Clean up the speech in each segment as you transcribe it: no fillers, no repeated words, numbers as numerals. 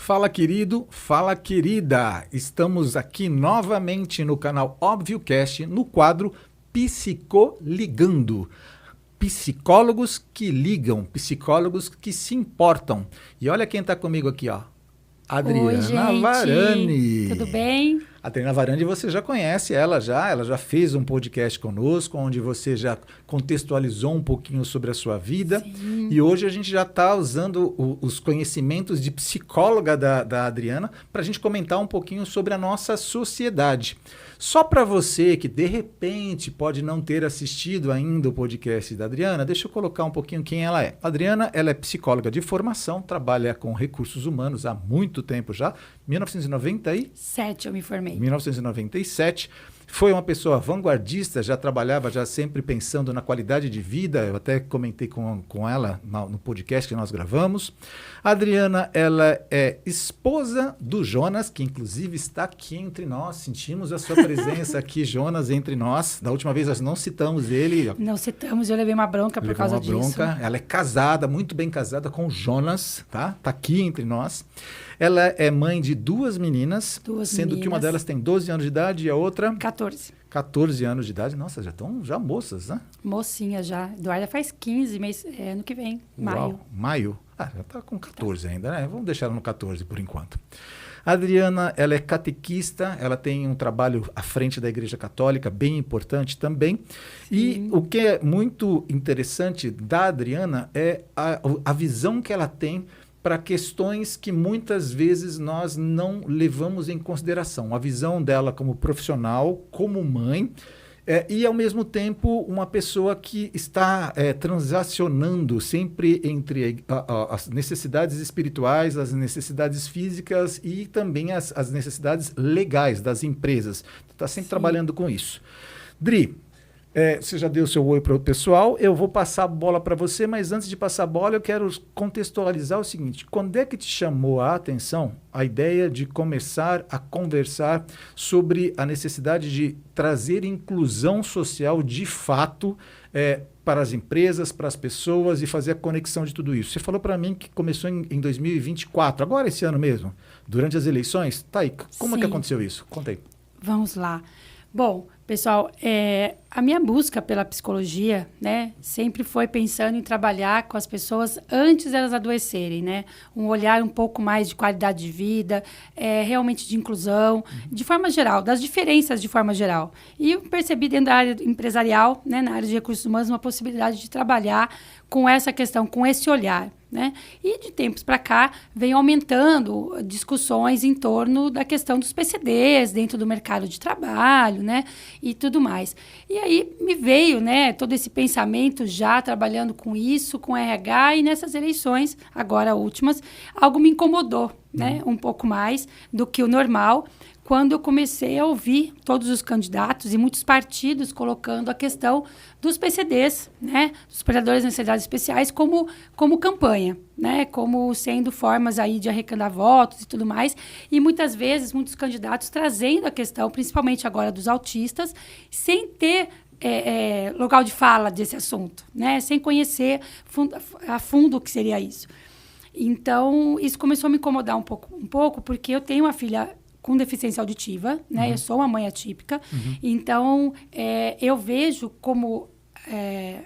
Fala querido, fala querida, estamos aqui novamente no canal ObvioCast no quadro Psicoligando. Psicólogos que ligam, psicólogos que se importam. E olha quem está comigo aqui, ó. Adriana Oi, gente. Varani. Tudo bem? A Adriana Varani, você já conhece ela já fez um podcast conosco, onde você já contextualizou um pouquinho sobre a sua vida. Sim. E hoje a gente já está usando os conhecimentos de psicóloga da Adriana para a gente comentar um pouquinho sobre a nossa sociedade. Só para você que, de repente, pode não ter assistido ainda o podcast da Adriana, deixa eu colocar um pouquinho quem ela é. A Adriana, ela é psicóloga de formação, trabalha com recursos humanos há muito tempo já, 1997 eu me formei. 1997. Foi uma pessoa vanguardista, já trabalhava já sempre pensando na qualidade de vida. Eu até comentei com ela no podcast que nós gravamos. A Adriana, ela é esposa do Jonas, que inclusive está aqui entre nós. Sentimos a sua presença aqui, Jonas, entre nós. Da última vez nós não citamos ele. Não citamos, eu levei uma bronca por causa disso. Ela é casada, muito bem casada com o Jonas, tá? Tá aqui entre nós. Ela é mãe de duas meninas, sendo que uma delas tem 12 anos de idade e a outra... 14 anos de idade. Nossa, já estão moças, né? Mocinha já. Eduarda faz 15, mês, ano que vem, maio. Uau, maio? Ah, já está com 14 ainda, né? Vamos deixar ela no 14 por enquanto. A Adriana, ela é catequista, ela tem um trabalho à frente da Igreja Católica, bem importante também. E o que é muito interessante da Adriana é a visão que ela tem para questões que muitas vezes nós não levamos em consideração. A visão dela como profissional, como mãe, e ao mesmo tempo uma pessoa que está transacionando sempre entre as necessidades espirituais, as necessidades físicas e também as necessidades legais das empresas. Está sempre trabalhando com isso. Dri, você já deu seu oi para o pessoal, eu vou passar a bola para você, mas antes de passar a bola eu quero contextualizar o seguinte: quando é que te chamou a atenção a ideia de começar a conversar sobre a necessidade de trazer inclusão social de fato para as empresas, para as pessoas e fazer a conexão de tudo isso? Você falou para mim que começou em 2024, agora esse ano mesmo, durante as eleições. Tá aí, como é que aconteceu isso? Conta aí. Vamos lá. Bom, pessoal, a minha busca pela psicologia, né, sempre foi pensando em trabalhar com as pessoas antes delas adoecerem, né? Um olhar um pouco mais de qualidade de vida, realmente de inclusão, de forma geral, das diferenças de forma geral. E eu percebi dentro da área empresarial, né, na área de recursos humanos, uma possibilidade de trabalhar com essa questão, com esse olhar, né? E de tempos para cá vem aumentando discussões em torno da questão dos PCDs dentro do mercado de trabalho, né? E tudo mais. E aí me veio, né, todo esse pensamento já trabalhando com isso, com RH, e nessas eleições, agora últimas, algo me incomodou, né? Um pouco mais do que o normal, quando eu comecei a ouvir todos os candidatos e muitos partidos colocando a questão dos PCDs, né, dos prestadores de necessidades especiais, como campanha, né, como sendo formas aí de arrecadar votos e tudo mais. E muitas vezes, muitos candidatos trazendo a questão, principalmente agora dos autistas, sem ter local de fala desse assunto, né, sem conhecer a fundo o que seria isso. Então, isso começou a me incomodar um pouco, porque eu tenho uma filha com deficiência auditiva, né? Eu sou uma mãe atípica. Então, eu vejo como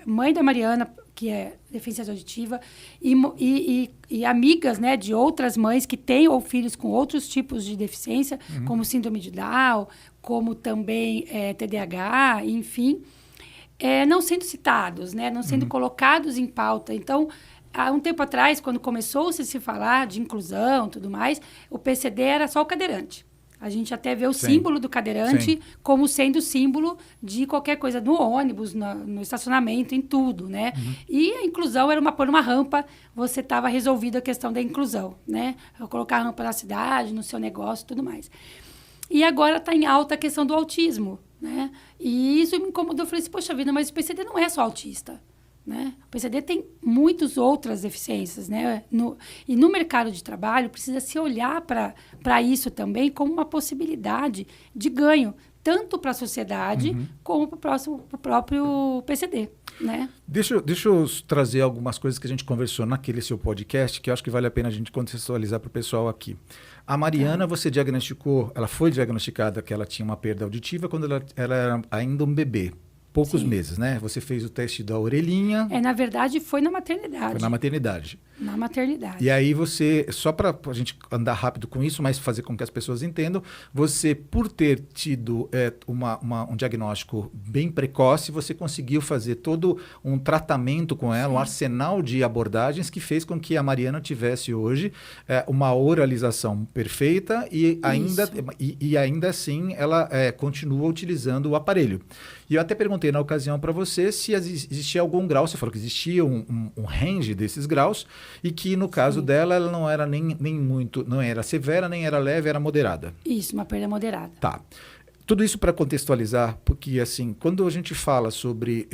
mãe da Mariana, que é deficiência auditiva, e amigas, né, de outras mães que têm ou filhos com outros tipos de deficiência, como síndrome de Down, como também TDAH, enfim, não sendo citados, né? Não sendo colocados em pauta. Então, há um tempo atrás, quando começou-se a se falar de inclusão e tudo mais, o PCD era só o cadeirante. A gente até vê o símbolo do cadeirante como sendo símbolo de qualquer coisa, no ônibus, no estacionamento, em tudo, né? E a inclusão era por uma rampa, você estava resolvida a questão da inclusão, né? Colocar a rampa na cidade, no seu negócio e tudo mais. E agora está em alta a questão do autismo, né? E isso me incomodou. Eu falei assim, poxa vida, mas o PCD não é só autista, né? O PCD tem muitas outras deficiências, né? E no mercado de trabalho precisa se olhar para isso também como uma possibilidade de ganho, tanto para a sociedade como para o próprio PCD, né? Deixa eu trazer algumas coisas que a gente conversou naquele seu podcast, que eu acho que vale a pena a gente contextualizar para o pessoal aqui. A Mariana, você diagnosticou, ela foi diagnosticada que ela tinha uma perda auditiva quando ela era ainda um bebê. Poucos meses, né? Você fez o teste da orelhinha. Na verdade, foi na maternidade. Foi na maternidade. Na maternidade. E aí você, só para a gente andar rápido com isso, mas fazer com que as pessoas entendam, você, por ter tido um diagnóstico bem precoce, você conseguiu fazer todo um tratamento com ela, um arsenal de abordagens que fez com que a Mariana tivesse hoje uma oralização perfeita e ainda assim ela continua utilizando o aparelho. E eu até perguntei na ocasião para você se existia algum grau, você falou que existia um range desses graus, e que no caso dela ela não era nem muito, não era severa, nem era leve, era moderada. Isso, uma perda moderada. Tá. Tudo isso para contextualizar, porque assim, quando a gente fala sobre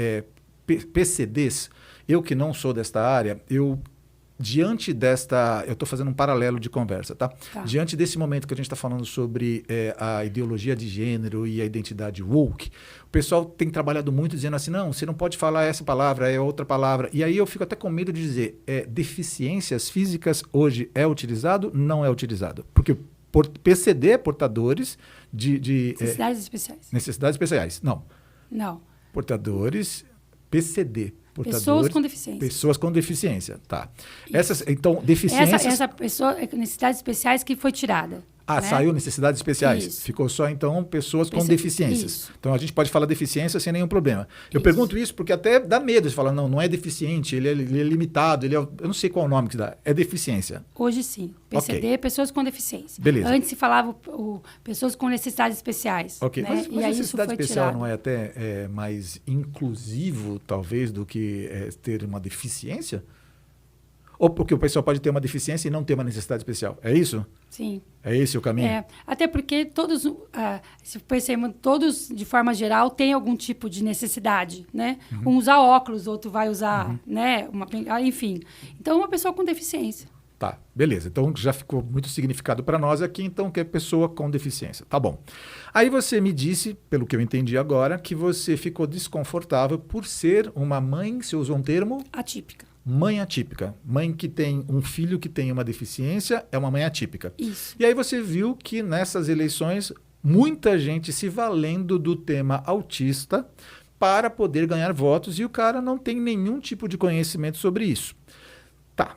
PCDs, eu que não sou desta área, diante desta... Eu estou fazendo um paralelo de conversa, tá? Diante desse momento que a gente está falando sobre a ideologia de gênero e a identidade woke, o pessoal tem trabalhado muito dizendo assim, não, você não pode falar essa palavra, é outra palavra. E aí eu fico até com medo de dizer, deficiências físicas hoje é utilizado? Não é utilizado. Porque PCD é portadores de... necessidades especiais. Necessidades especiais. Não. Portadores PCD. Pessoas com deficiência. Pessoas com deficiência, tá. Então, deficiências... Essa pessoa, necessidades especiais que foi tirada. Ah, né? Saiu necessidades especiais. Isso. Ficou só, então, pessoas com deficiências. Isso. Então, a gente pode falar deficiência sem nenhum problema. Eu pergunto isso porque até dá medo de falar, não é deficiente, ele é limitado, eu não sei qual o nome que dá. É deficiência. Hoje, sim. PCD, pessoas com deficiência. Beleza. Antes se falava pessoas com necessidades especiais. Ok, né? mas necessidade especial tirado. não é até mais inclusivo, talvez, do que ter uma deficiência? Ou porque o pessoal pode ter uma deficiência e não ter uma necessidade especial. É isso? Sim. É esse o caminho? Até porque todos, se pensemos, todos, de forma geral, têm algum tipo de necessidade, né? Um usa óculos, outro vai usar, né? Enfim. Então, uma pessoa com deficiência. Tá, beleza. Então, já ficou muito significado para nós aqui, então, que é pessoa com deficiência. Tá bom. Aí você me disse, pelo que eu entendi agora, que você ficou desconfortável por ser uma mãe, você usou um termo? Atípica. Mãe atípica. Mãe que tem um filho que tem uma deficiência é uma mãe atípica. Isso. E aí você viu que nessas eleições, muita gente se valendo do tema autista para poder ganhar votos e o cara não tem nenhum tipo de conhecimento sobre isso. Tá.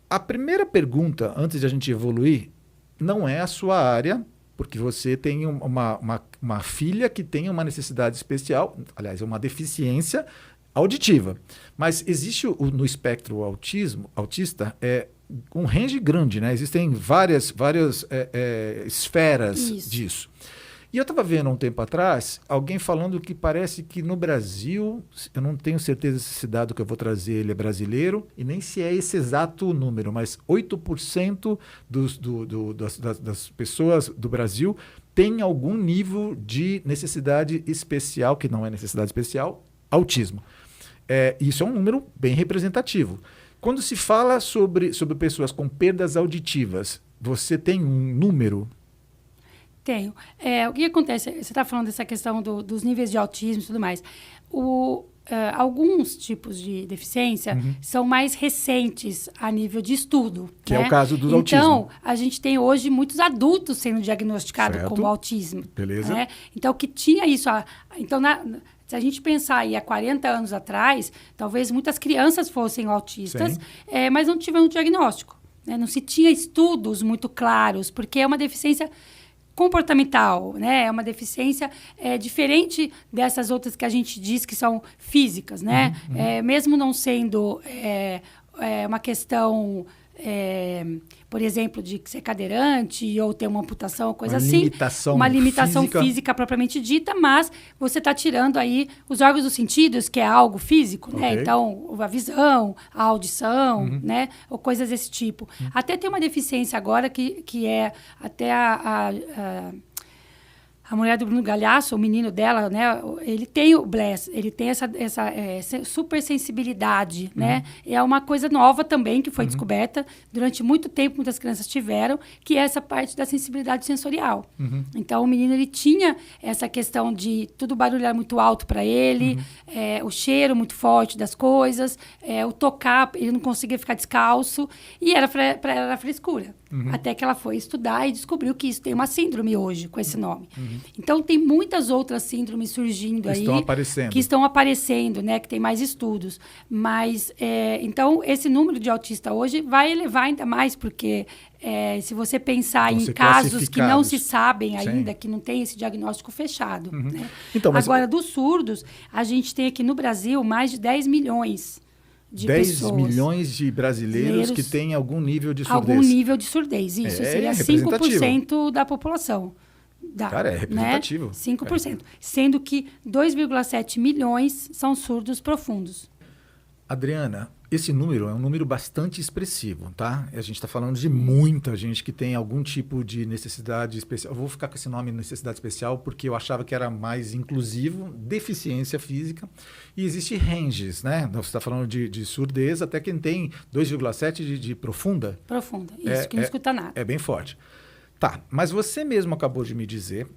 A primeira pergunta, antes de a gente evoluir, não é a sua área, porque você tem uma filha que tem uma necessidade especial, aliás, é uma deficiência auditiva. Mas existe no espectro autista um range grande, né? Existem várias esferas disso. E eu estava vendo um tempo atrás alguém falando que parece que no Brasil, eu não tenho certeza se esse dado que eu vou trazer ele é brasileiro, e nem se é esse exato número, mas 8% das pessoas do Brasil tem algum nível de necessidade especial, que não é necessidade especial, autismo. Isso é um número bem representativo. Quando se fala sobre pessoas com perdas auditivas, você tem um número? Tenho. O que acontece? Você está falando dessa questão dos níveis de autismo e tudo mais. Alguns tipos de deficiência são mais recentes a nível de estudo. Que é o caso do autismo. Então, a gente tem hoje muitos adultos sendo diagnosticados como autismo. Beleza. Né? Então, que tinha isso... se a gente pensar aí há 40 anos atrás, talvez muitas crianças fossem autistas, mas não tiveram um diagnóstico. Né? Não se tinha estudos muito claros, porque é uma deficiência comportamental, né? É uma deficiência diferente dessas outras que a gente diz que são físicas, né? Mesmo não sendo uma questão... por exemplo, de ser cadeirante ou ter uma amputação, coisa assim. Uma limitação física propriamente dita, mas você está tirando aí os órgãos dos sentidos, que é algo físico, né? Então, a visão, a audição, né? Ou coisas desse tipo. Até tem uma deficiência agora que é até a A mulher do Bruno Galhaço, o menino dela, né? Ele tem o Bless, ele tem essa super sensibilidade, né? É uma coisa nova também que foi descoberta. Durante muito tempo, muitas crianças tiveram, que é essa parte da sensibilidade sensorial. Então, o menino, ele tinha essa questão de tudo barulho era muito alto para ele, o cheiro muito forte das coisas, o tocar, ele não conseguia ficar descalço, e para ela era frescura. Até que ela foi estudar e descobriu que isso tem uma síndrome hoje, com esse nome. Então, tem muitas outras síndromes surgindo aí. Que estão aparecendo, né? Que tem mais estudos. Mas, então, esse número de autista hoje vai elevar ainda mais, porque se você pensar em casos que não se sabem ainda, que não tem esse diagnóstico fechado. Né? Então, agora, dos surdos, a gente tem aqui no Brasil mais de 10 milhões de 10 pessoas. milhões de brasileiros que têm algum nível de surdez. Algum nível de surdez, isso. Seria 5% da população. Cara, é representativo. Né? 5%. Sendo que 2,7 milhões são surdos profundos. Adriana, esse número é um número bastante expressivo, tá? A gente está falando de muita gente que tem algum tipo de necessidade especial. Eu vou ficar com esse nome necessidade especial porque eu achava que era mais inclusivo, deficiência física. E existe ranges, né? Você está falando de surdez até quem tem 2,7 de profunda. Profunda, isso, que não escuta nada. É bem forte. Tá, mas você mesmo acabou de me dizer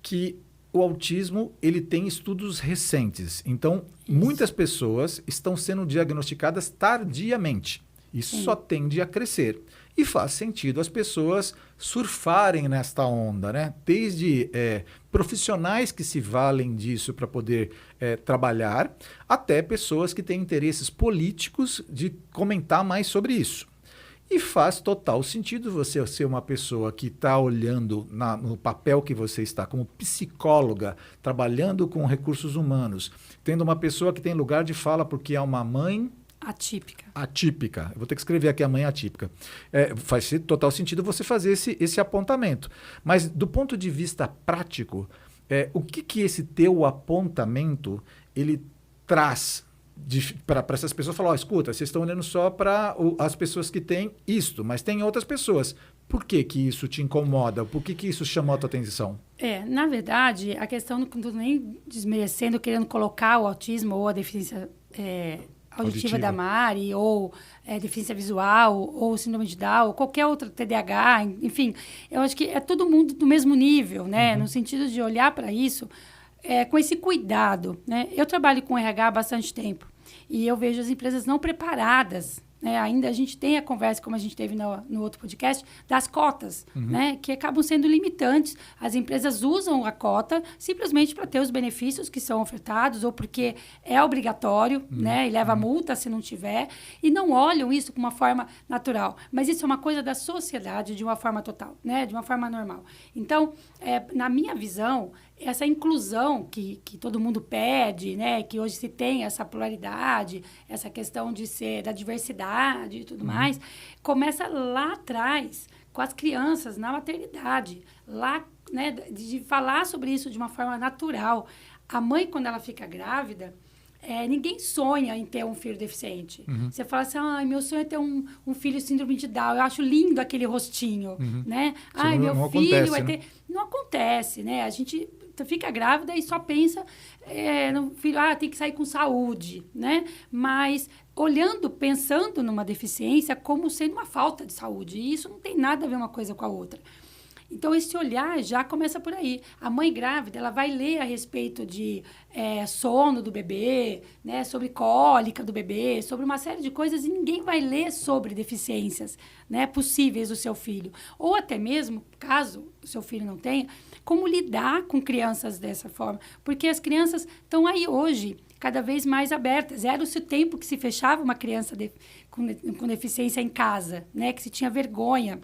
que o autismo ele tem estudos recentes. Então, muitas pessoas estão sendo diagnosticadas tardiamente. Isso só tende a crescer. E faz sentido as pessoas surfarem nesta onda, né? Desde profissionais que se valem disso para poder trabalhar, até pessoas que têm interesses políticos de comentar mais sobre isso. E faz total sentido você ser uma pessoa que está olhando no papel que você está, como psicóloga, trabalhando com recursos humanos, tendo uma pessoa que tem lugar de fala porque é uma mãe... Atípica. Eu vou ter que escrever aqui a mãe atípica. Faz total sentido você fazer esse apontamento. Mas do ponto de vista prático, o que esse teu apontamento ele traz para essas pessoas? Falar, escuta, vocês estão olhando só para as pessoas que têm isto, mas tem outras pessoas. Por que isso te incomoda? Por que isso chamou a tua atenção? Na verdade, a questão, não estou nem desmerecendo, querendo colocar o autismo ou a deficiência auditiva da Mari, ou deficiência visual, ou síndrome de Down, ou qualquer outro TDAH, enfim, eu acho que é todo mundo do mesmo nível, né? No sentido de olhar para isso com esse cuidado, né? Eu trabalho com RH há bastante tempo e eu vejo as empresas não preparadas, né? Ainda a gente tem a conversa, como a gente teve no outro podcast, das cotas, né? Que acabam sendo limitantes. As empresas usam a cota simplesmente para ter os benefícios que são ofertados ou porque é obrigatório, né? E leva multa se não tiver, e não olham isso com uma forma natural. Mas isso é uma coisa da sociedade de uma forma total, né? De uma forma normal. Então, na minha visão, essa inclusão que todo mundo pede, né? Que hoje se tem essa pluralidade, essa questão de ser da diversidade e tudo mais, começa lá atrás, com as crianças na maternidade, lá, né? De falar sobre isso de uma forma natural. A mãe, quando ela fica grávida, ninguém sonha em ter um filho deficiente. Você fala assim, meu sonho é ter um filho síndrome de Down. Eu acho lindo aquele rostinho, né? Meu filho vai ter... Não acontece, né? A gente fica grávida e só pensa no filho, tem que sair com saúde, né? Mas pensando numa deficiência como sendo uma falta de saúde. E isso não tem nada a ver uma coisa com a outra. Então, esse olhar já começa por aí. A mãe grávida, ela vai ler a respeito de sono do bebê, né, sobre cólica do bebê, sobre uma série de coisas, e ninguém vai ler sobre deficiências, né, possíveis do seu filho. Ou até mesmo, caso o seu filho não tenha, como lidar com crianças dessa forma. Porque as crianças estão aí hoje, cada vez mais abertas. Era o tempo que se fechava uma criança com deficiência em casa, né, que se tinha vergonha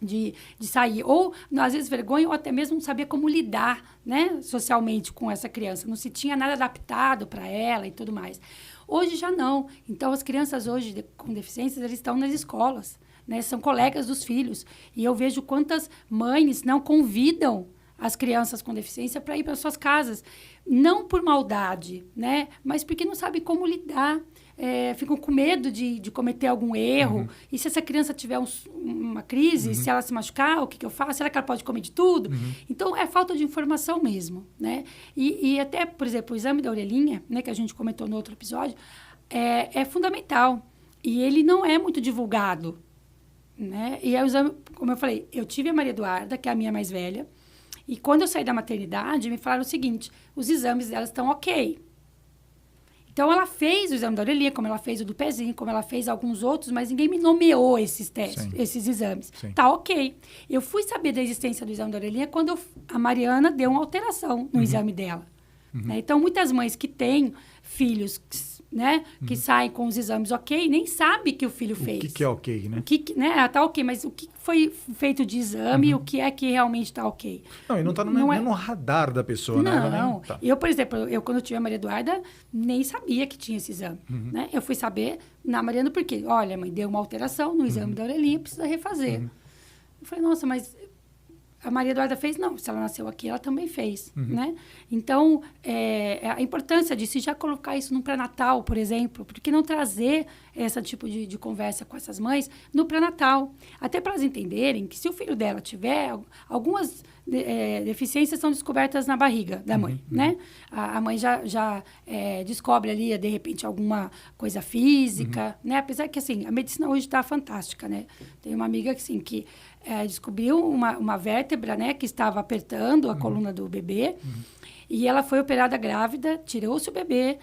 de sair, ou às vezes vergonha, ou até mesmo não sabia como lidar, né, socialmente com essa criança, não se tinha nada adaptado para ela e tudo mais. Hoje já não. Então as crianças hoje com deficiências, eles estão nas escolas, né, são colegas dos filhos, e eu vejo quantas mães não convidam as crianças com deficiência para ir para suas casas, não por maldade, né, mas porque não sabe como lidar. ficam com medo de cometer algum erro. E se essa criança tiver uma crise, se ela se machucar, o que eu faço? Será que ela pode comer de tudo? Então, é falta de informação mesmo, né? E até, por exemplo, o exame da orelhinha, né, que a gente comentou no outro episódio, é fundamental. E ele não é muito divulgado, né? E aí, o exame, como eu falei, eu tive a Maria Eduarda, que é a minha mais velha, e quando eu saí da maternidade, me falaram o seguinte, os exames dela estão ok. Então, ela fez o exame da orelhinha, como ela fez o do pezinho, como ela fez alguns outros, mas ninguém me nomeou esses testes, esses exames. Sim. Tá ok. Eu fui saber da existência do exame da orelhinha quando a Mariana deu uma alteração no exame dela. Né? Então, muitas mães que têm filhos, né, que saem com os exames ok, nem sabe que o filho fez. O que é ok, né? Né? Tá ok, mas o que foi feito de exame e o que é que realmente tá ok? Não, e não tá no radar da pessoa, né? Não. Eu, por exemplo, quando eu tive a Maria Eduarda, nem sabia que tinha esse exame. Né? Eu fui saber na Mariana porque, olha, mãe, deu uma alteração no exame da orelhinha, precisa refazer. Eu falei, nossa, mas a Maria Eduarda fez? Não, se ela nasceu aqui, ela também fez, né? Então, a importância disso, já colocar isso no pré-natal, por exemplo, porque não trazer esse tipo de conversa com essas mães no pré-natal, até para elas entenderem que se o filho dela tiver, algumas deficiências são descobertas na barriga da mãe, né? A mãe já descobre ali, de repente, alguma coisa física, né? Apesar que, assim, a medicina hoje está fantástica, né? Tem uma amiga, assim, que descobriu uma vértebra, né, que estava apertando a coluna do bebê, e ela foi operada grávida, tirou-se o bebê,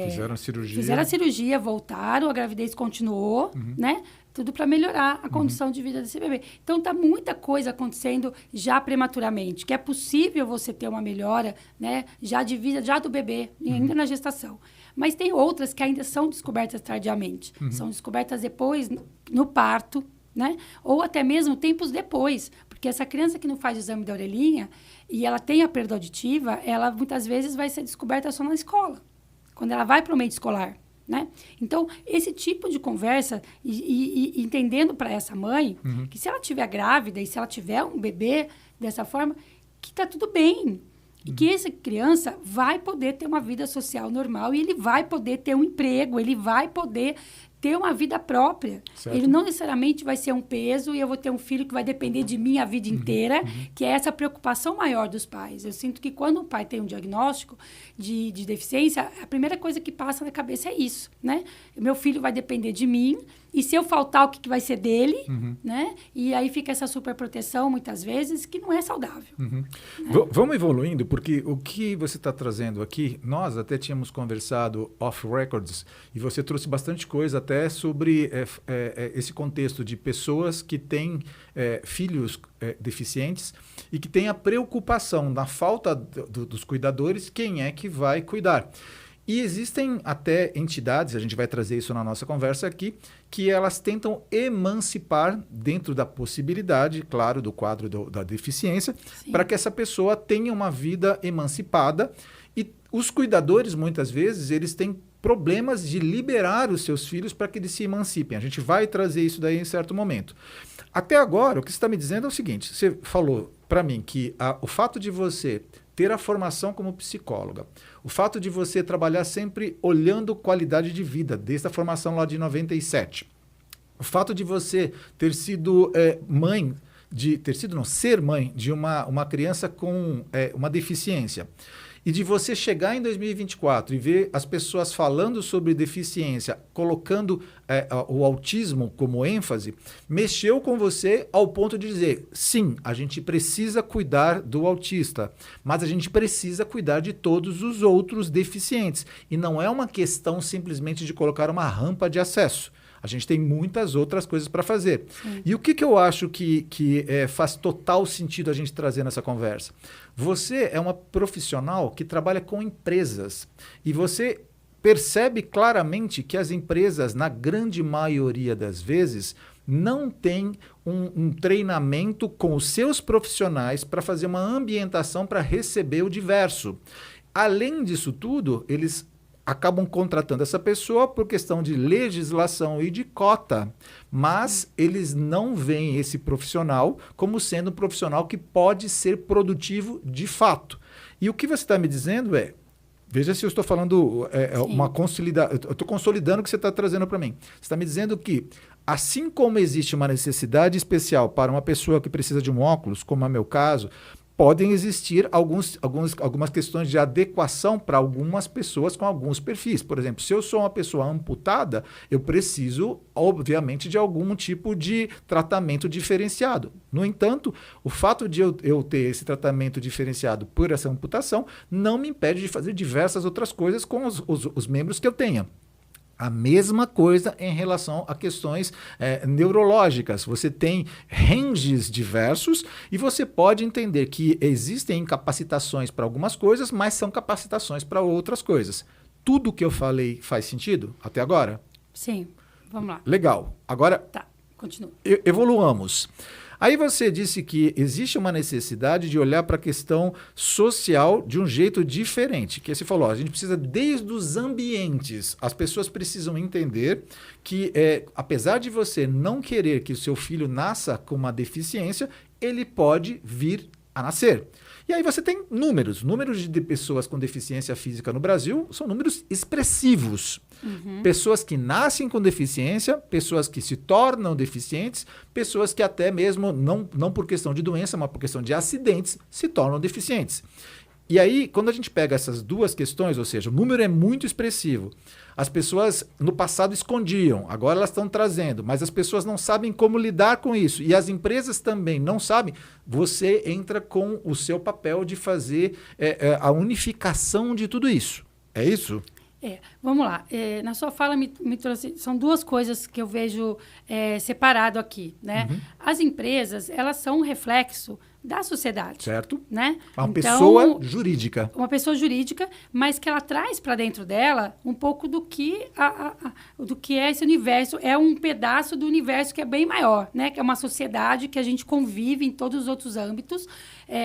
fizeram a cirurgia, voltaram, a gravidez continuou, né, tudo para melhorar a condição de vida desse bebê. Então, tá muita coisa acontecendo já prematuramente, que é possível você ter uma melhora, né, já de vida, já do bebê, ainda na gestação. Mas tem outras que ainda são descobertas tardiamente, são descobertas depois, no parto, né? Ou até mesmo tempos depois, porque essa criança que não faz o exame da orelhinha e ela tem a perda auditiva, ela muitas vezes vai ser descoberta só na escola, quando ela vai para o meio escolar, né? Então, esse tipo de conversa e entendendo para essa mãe que se ela estiver grávida e se ela tiver um bebê dessa forma, que está tudo bem. E que essa criança vai poder ter uma vida social normal e ele vai poder ter um emprego, ele vai poder ter uma vida própria. Certo. Ele não necessariamente vai ser um peso e eu vou ter um filho que vai depender de mim a vida inteira, que é essa preocupação maior dos pais. Eu sinto que quando o pai tem um diagnóstico de deficiência, a primeira coisa que passa na cabeça é isso, né? Meu filho vai depender de mim e se eu faltar, o que vai ser dele, né? E aí fica essa superproteção, muitas vezes, que não é saudável. Né? Vamos evoluindo, porque o que você está trazendo aqui, nós até tínhamos conversado off-records, e você trouxe bastante coisa até sobre esse contexto de pessoas que têm filhos deficientes e que têm a preocupação na falta dos cuidadores, quem é que vai cuidar. E existem até entidades, a gente vai trazer isso na nossa conversa aqui, que elas tentam emancipar dentro da possibilidade, claro, do quadro da deficiência, para que essa pessoa tenha uma vida emancipada. E os cuidadores, muitas vezes, eles têm problemas de liberar os seus filhos para que eles se emancipem. A gente vai trazer isso daí em certo momento. Até agora, o que você está me dizendo é o seguinte, você falou para mim que o fato de você ter a formação como psicóloga, o fato de você trabalhar sempre olhando qualidade de vida, desde a formação lá de 97, o fato de você ter sido ser mãe de uma criança com uma deficiência, e de você chegar em 2024 e ver as pessoas falando sobre deficiência, colocando o autismo como ênfase, mexeu com você ao ponto de dizer, sim, a gente precisa cuidar do autista, mas a gente precisa cuidar de todos os outros deficientes. E não é uma questão simplesmente de colocar uma rampa de acesso. A gente tem muitas outras coisas para fazer. Sim. E o que eu acho que faz total sentido a gente trazer nessa conversa? Você é uma profissional que trabalha com empresas e você percebe claramente que as empresas, na grande maioria das vezes, não têm um treinamento com os seus profissionais para fazer uma ambientação para receber o diverso. Além disso tudo, eles acabam contratando essa pessoa por questão de legislação e de cota, mas eles não veem esse profissional como sendo um profissional que pode ser produtivo de fato. E o que você está me dizendo Veja se eu estou falando Sim. uma consolidada. Eu estou consolidando o que você está trazendo para mim. Você está me dizendo que, assim como existe uma necessidade especial para uma pessoa que precisa de um óculos, como é meu caso, podem existir algumas questões de adequação para algumas pessoas com alguns perfis. Por exemplo, se eu sou uma pessoa amputada, eu preciso, obviamente, de algum tipo de tratamento diferenciado. No entanto, o fato de eu ter esse tratamento diferenciado por essa amputação não me impede de fazer diversas outras coisas com os membros que eu tenha. A mesma coisa em relação a questões neurológicas. Você tem ranges diversos e você pode entender que existem incapacitações para algumas coisas, mas são capacitações para outras coisas. Tudo que eu falei faz sentido até agora? Sim, vamos lá. Legal. Agora, Tá, continua. evoluamos. Aí você disse que existe uma necessidade de olhar para a questão social de um jeito diferente. Que você falou, a gente precisa desde os ambientes. As pessoas precisam entender que, apesar de você não querer que o seu filho nasça com uma deficiência, ele pode vir a nascer. E aí você tem números. Números de pessoas com deficiência física no Brasil são números expressivos. Uhum. Pessoas que nascem com deficiência, pessoas que se tornam deficientes, pessoas que até mesmo, não por questão de doença, mas por questão de acidentes, se tornam deficientes. E aí, quando a gente pega essas duas questões, ou seja, o número é muito expressivo. As pessoas no passado escondiam, agora elas estão trazendo, mas as pessoas não sabem como lidar com isso. E as empresas também não sabem. Você entra com o seu papel de fazer a unificação de tudo isso. É isso? Vamos lá. Na sua fala me trouxe... São duas coisas que eu vejo separado aqui, né? Uhum. As empresas, elas são um reflexo da sociedade. Certo. Né? Uma pessoa jurídica. Uma pessoa jurídica, mas que ela traz para dentro dela um pouco do que é esse universo. É um pedaço do universo que é bem maior, né? Que é uma sociedade que a gente convive em todos os outros âmbitos,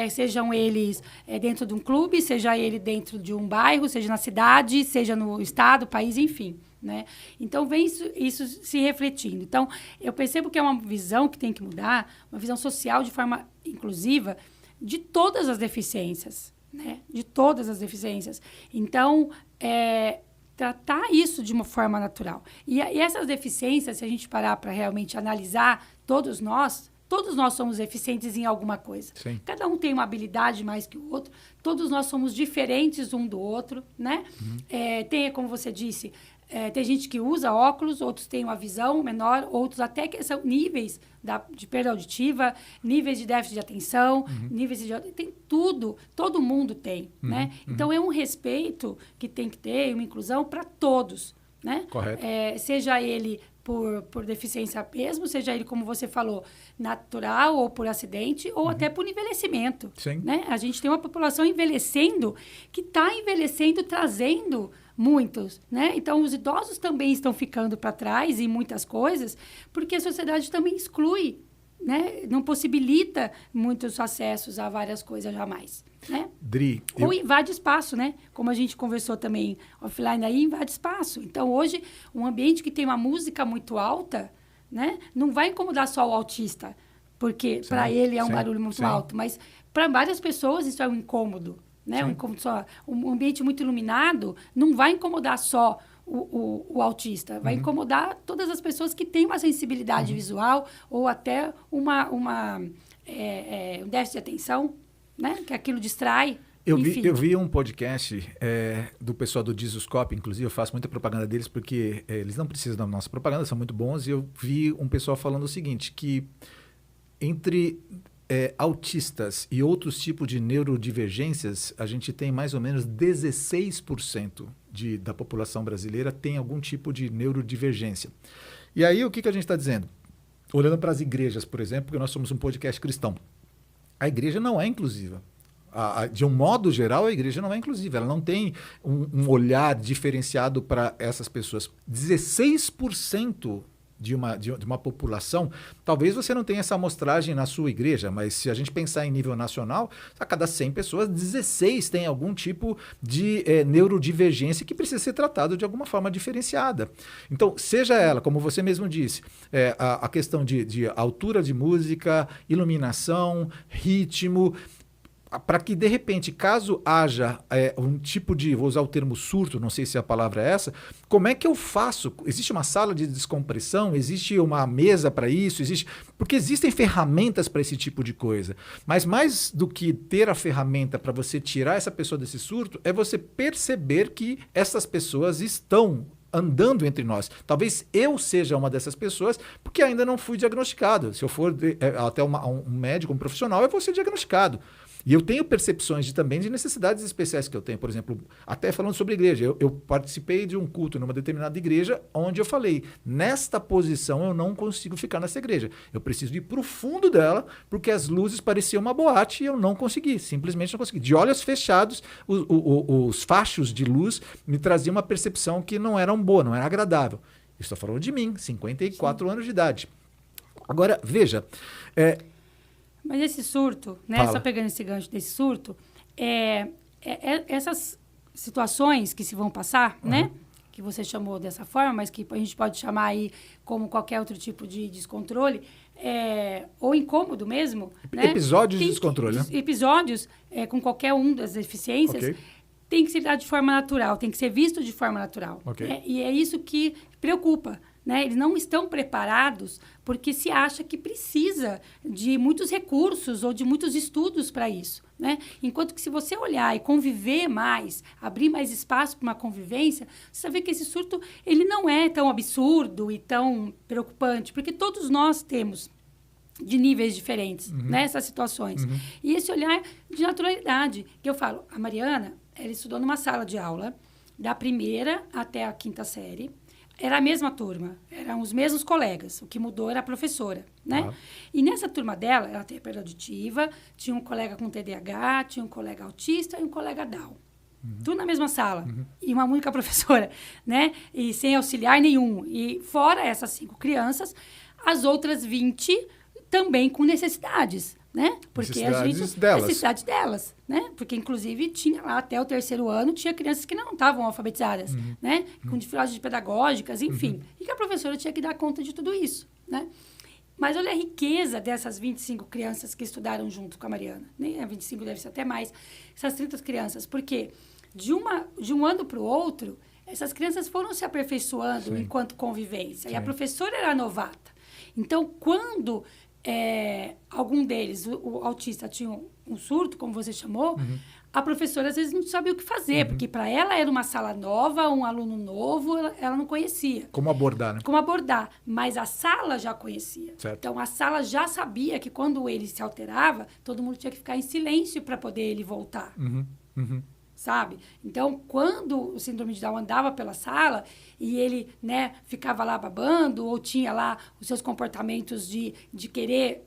sejam eles dentro de um clube, seja ele dentro de um bairro, seja na cidade, seja no estado, país, enfim. Né? Então, vem isso se refletindo. Então, eu percebo que é uma visão que tem que mudar, uma visão social de forma inclusiva de todas as deficiências, né? De todas as deficiências. Então, tratar isso de uma forma natural. E essas deficiências, se a gente parar para realmente analisar, todos nós somos deficientes em alguma coisa. Sim. Cada um tem uma habilidade mais que o outro, todos nós somos diferentes um do outro, né? Uhum. Tem, como você disse... tem gente que usa óculos, outros têm uma visão menor, outros até que são níveis de perda auditiva, níveis de déficit de atenção, níveis de... Tem tudo, todo mundo tem, né? Então, é um respeito que tem que ter, uma inclusão para todos, né? Correto. Seja ele por deficiência mesmo, seja ele, como você falou, natural ou por acidente, ou até por envelhecimento. Sim. Né? A gente tem uma população envelhecendo que está envelhecendo, trazendo... muitos, né? Então, os idosos também estão ficando para trás em muitas coisas, porque a sociedade também exclui, né? Não possibilita muitos acessos a várias coisas jamais, né? Dri, ou invade espaço, né? Como a gente conversou também offline aí, invade espaço. Então, hoje, um ambiente que tem uma música muito alta, né? Não vai incomodar só o autista, porque para ele é um barulho muito alto, mas para várias pessoas isso é um incômodo. Né? Um ambiente muito iluminado não vai incomodar só o autista, vai incomodar todas as pessoas que têm uma sensibilidade visual ou até um déficit de atenção, né? Que aquilo distrai. Eu vi um podcast do pessoal do Dizoscope, inclusive eu faço muita propaganda deles porque eles não precisam da nossa propaganda, são muito bons, e eu vi um pessoal falando o seguinte, que entre... autistas e outros tipos de neurodivergências, a gente tem mais ou menos 16% da população brasileira tem algum tipo de neurodivergência. E aí, o que a gente está dizendo? Olhando para as igrejas, por exemplo, porque nós somos um podcast cristão. A igreja não é inclusiva. De um modo geral, a igreja não é inclusiva. Ela não tem um olhar diferenciado para essas pessoas. 16% de uma população, talvez você não tenha essa amostragem na sua igreja, mas se a gente pensar em nível nacional, a cada 100 pessoas, 16 tem algum tipo de neurodivergência que precisa ser tratado de alguma forma diferenciada. Então, seja ela, como você mesmo disse, a questão de altura de música, iluminação, ritmo, para que, de repente, caso haja um tipo de, vou usar o termo surto, não sei se a palavra é essa, como é que eu faço? Existe uma sala de descompressão? Existe uma mesa para isso? Porque existem ferramentas para esse tipo de coisa. Mas mais do que ter a ferramenta para você tirar essa pessoa desse surto, é você perceber que essas pessoas estão andando entre nós. Talvez eu seja uma dessas pessoas, porque ainda não fui diagnosticado. Se eu for até um médico, um profissional, eu vou ser diagnosticado. E eu tenho percepções também de necessidades especiais que eu tenho. Por exemplo, até falando sobre igreja, eu participei de um culto numa determinada igreja onde eu falei, nesta posição eu não consigo ficar nessa igreja. Eu preciso ir para o fundo dela, porque as luzes pareciam uma boate e eu não consegui, simplesmente não consegui. De olhos fechados, os fachos de luz me traziam uma percepção que não era boa, não era agradável. Estou falando de mim, 54 anos de idade. Agora, veja... Mas esse surto, né? Só pegando esse gancho desse surto, essas situações que se vão passar, né? Que você chamou dessa forma, mas que a gente pode chamar aí como qualquer outro tipo de descontrole, ou incômodo mesmo. Né? Episódios de descontrole, né? Episódios com qualquer um das deficiências, tem que ser dado de forma natural, tem que ser visto de forma natural. Né? E é isso que preocupa. Né? Eles não estão preparados porque se acha que precisa de muitos recursos ou de muitos estudos para isso. Né? Enquanto que se você olhar e conviver mais, abrir mais espaço para uma convivência, você vai ver que esse surto ele não é tão absurdo e tão preocupante, porque todos nós temos de níveis diferentes nessas situações. E esse olhar de naturalidade, que eu falo, a Mariana, ela estudou numa sala de aula, da primeira até a 5ª série, era a mesma turma, eram os mesmos colegas. O que mudou era a professora, né? E nessa turma dela, ela tem a perda auditiva, tinha um colega com TDAH, tinha um colega autista e um colega Down. Tudo na mesma sala. E uma única professora, né? E sem auxiliar nenhum. E fora essas 5 crianças, as outras 20 também com necessidades, né? Porque necessidades delas, né? Porque, inclusive, tinha lá até o 3º ano, tinha crianças que não estavam alfabetizadas, né? Com dificuldades pedagógicas, enfim. E que a professora tinha que dar conta de tudo isso, né? Mas olha a riqueza dessas 25 crianças que estudaram junto com a Mariana. Nem 25 deve ser até mais. Essas 30 crianças. Porque de um ano para o outro, essas crianças foram se aperfeiçoando enquanto convivência. E a professora era novata. Então, quando... algum deles, o autista, tinha um surto, como você chamou, a professora às vezes não sabia o que fazer, porque para ela era uma sala nova, um aluno novo, ela não conhecia. Como abordar, né? Como abordar, mas a sala já conhecia. Certo. Então, a sala já sabia que quando ele se alterava, todo mundo tinha que ficar em silêncio para poder ele voltar. Sabe? Então, quando o síndrome de Down andava pela sala e ele, né, ficava lá babando ou tinha lá os seus comportamentos de querer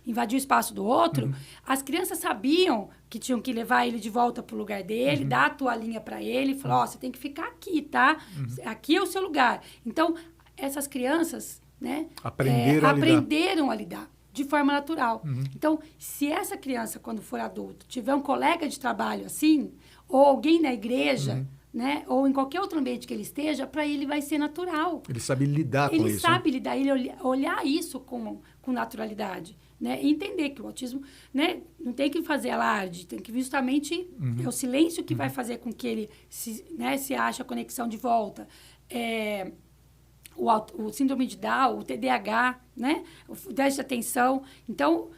invadir o espaço do outro, as crianças sabiam que tinham que levar ele de volta para o lugar dele, dar a toalhinha para ele e falar, você tem que ficar aqui, tá? Aqui é o seu lugar. Então, essas crianças, né, aprenderam a lidar. De forma natural. Então, se essa criança, quando for adulto, tiver um colega de trabalho assim, ou alguém na igreja, né, ou em qualquer outro ambiente que ele esteja, para ele vai ser natural. Ele sabe lidar com isso. Ele sabe lidar, ele olhar isso com naturalidade. Né, e entender que o autismo, né, não tem que fazer alarde, tem que justamente... É o silêncio que vai fazer com que ele se ache a conexão de volta. O síndrome de Down, o TDAH, né? O déficit de atenção. Então,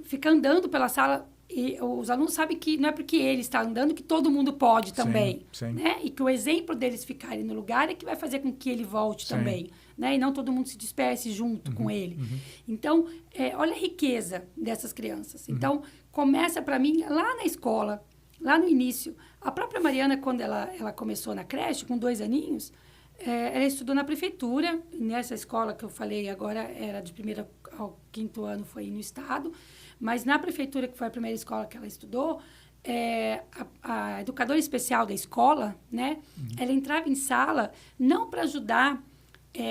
fica andando pela sala e os alunos sabem que não é porque ele está andando que todo mundo pode também. Sim. Né? E que o exemplo deles ficarem no lugar é que vai fazer com que ele volte também. Né? E não todo mundo se disperse junto com ele. Então, olha a riqueza dessas crianças. Então, começa para mim lá na escola, lá no início. A própria Mariana, quando ela começou na creche, com 2 aninhos, ela estudou na prefeitura, nessa escola que eu falei agora, era de 1º ao 5º ano, foi no estado, mas na prefeitura, que foi a primeira escola que ela estudou, a educadora especial da escola, né, ela entrava em sala não para ajudar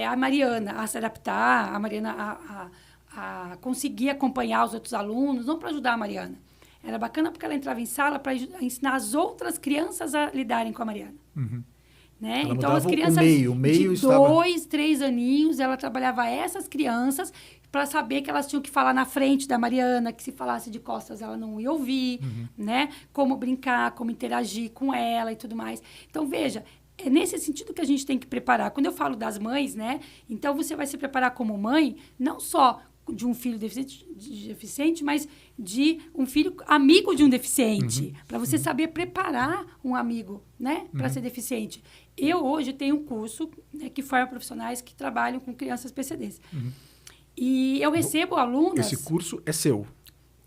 a Mariana a se adaptar, a Mariana a conseguir acompanhar os outros alunos, não para ajudar a Mariana. Era bacana porque ela entrava em sala para ensinar as outras crianças a lidarem com a Mariana. né? Ela Então, as mudava crianças o meio de estava... 2, 3 aninhos, ela trabalhava essas crianças para saber que elas tinham que falar na frente da Mariana, que se falasse de costas ela não ia ouvir, né? Como brincar, como interagir com ela e tudo mais. Então, veja, é nesse sentido que a gente tem que preparar. Quando eu falo das mães, né? Então, você vai se preparar como mãe, não só de um filho deficiente, mas de um filho amigo de um deficiente, para você saber preparar um amigo, né, para ser deficiente. Eu hoje tenho um curso, né, que forma profissionais que trabalham com crianças PCDs. E eu recebo alunas... Esse curso é seu.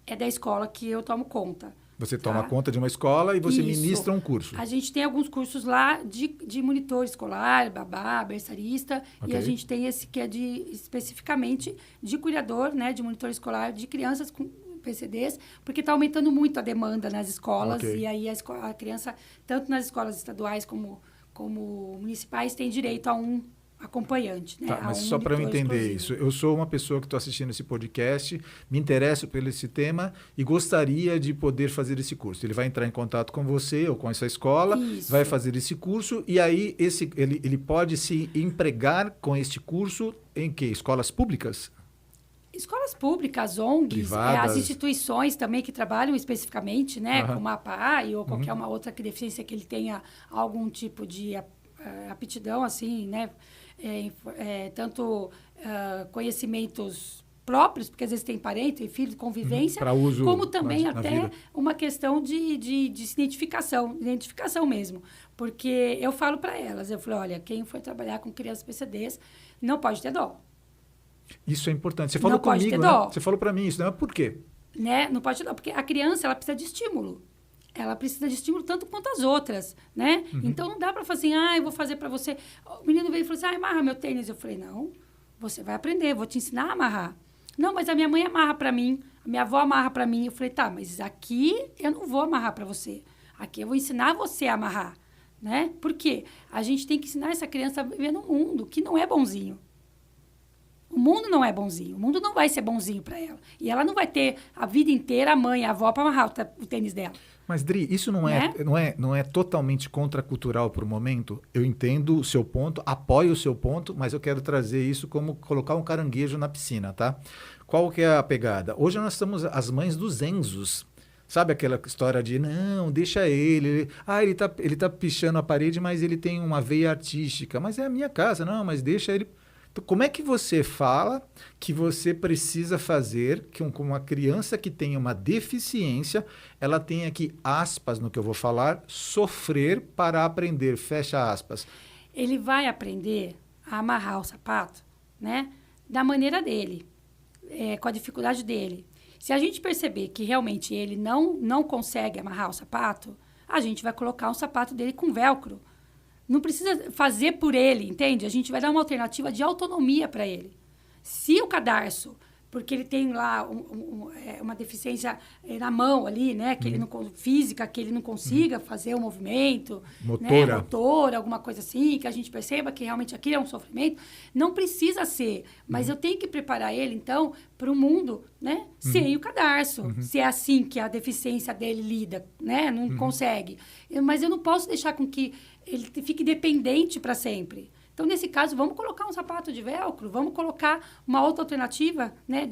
É da escola que eu tomo conta. Você toma conta de uma escola e você Isso. ministra um curso. A gente tem alguns cursos lá de monitor escolar, babá, berçarista, e a gente tem esse que é especificamente de cuidador, né, de monitor escolar de crianças com PCDs, porque está aumentando muito a demanda nas escolas, e aí a criança, tanto nas escolas estaduais como municipais, tem direito a um acompanhante, né? Tá, mas só para eu entender isso, eu sou uma pessoa que estou assistindo esse podcast, me interesso por esse tema e gostaria de poder fazer esse curso. Ele vai entrar em contato com você ou com essa escola, vai fazer esse curso e aí ele pode se empregar com este curso em que? Escolas públicas? Escolas públicas, ONGs, as instituições também que trabalham especificamente, né, como a APAI ou qualquer uma outra deficiência que ele tenha algum tipo de aptidão, assim, né, tanto conhecimentos próprios, porque às vezes tem parente e filho, convivência, como também até uma questão de se identificação mesmo. Porque eu falo para elas, eu falo, olha, quem for trabalhar com crianças PCDs não pode ter dó. Isso é importante. Você falou comigo, né? Você falou para mim isso, né? Mas por quê? Né? Não pode ter dó, porque a criança ela precisa de estímulo. Ela precisa de estímulo tanto quanto as outras, né? Então, não dá para fazer assim, eu vou fazer para você. O menino veio e falou assim, amarra meu tênis. Eu falei, não, você vai aprender, vou te ensinar a amarrar. Não, mas a minha mãe amarra para mim, a minha avó amarra para mim. Eu falei, tá, mas aqui eu não vou amarrar para você. Aqui eu vou ensinar você a amarrar, né? Por quê? A gente tem que ensinar essa criança a viver num mundo que não é bonzinho. O mundo não é bonzinho, o mundo não vai ser bonzinho para ela. E ela não vai ter a vida inteira a mãe, a avó para amarrar o tênis dela. Mas, Dri, isso não é totalmente contracultural para o momento? Eu entendo o seu ponto, apoio o seu ponto, mas eu quero trazer isso como colocar um caranguejo na piscina, tá? Qual que é a pegada? Hoje nós estamos as mães dos Enzos. Sabe aquela história de, não, deixa ele tá pichando a parede, mas ele tem uma veia artística. Mas é a minha casa, não, mas deixa ele... Então, como é que você fala que você precisa fazer que uma criança que tenha uma deficiência, ela tenha que, aspas no que eu vou falar, sofrer para aprender, fecha aspas? Ele vai aprender a amarrar o sapato, né, da maneira dele, com a dificuldade dele. Se a gente perceber que realmente ele não consegue amarrar o sapato, a gente vai colocar um sapato dele com velcro. Não precisa fazer por ele, entende? A gente vai dar uma alternativa de autonomia para ele. Se o cadarço, porque ele tem lá uma deficiência na mão ali, né? Que ele não, física, que ele não consiga fazer o movimento. Motora. Né? Motora, alguma coisa assim, que a gente perceba que realmente aquilo é um sofrimento. Não precisa ser, mas eu tenho que preparar ele, então, para o mundo, né? Sem o cadarço. Se é assim que a deficiência dele lida, né? Não consegue. Mas eu não posso deixar com que ele fique dependente para sempre. Então, nesse caso, vamos colocar um sapato de velcro, vamos colocar uma outra alternativa, né,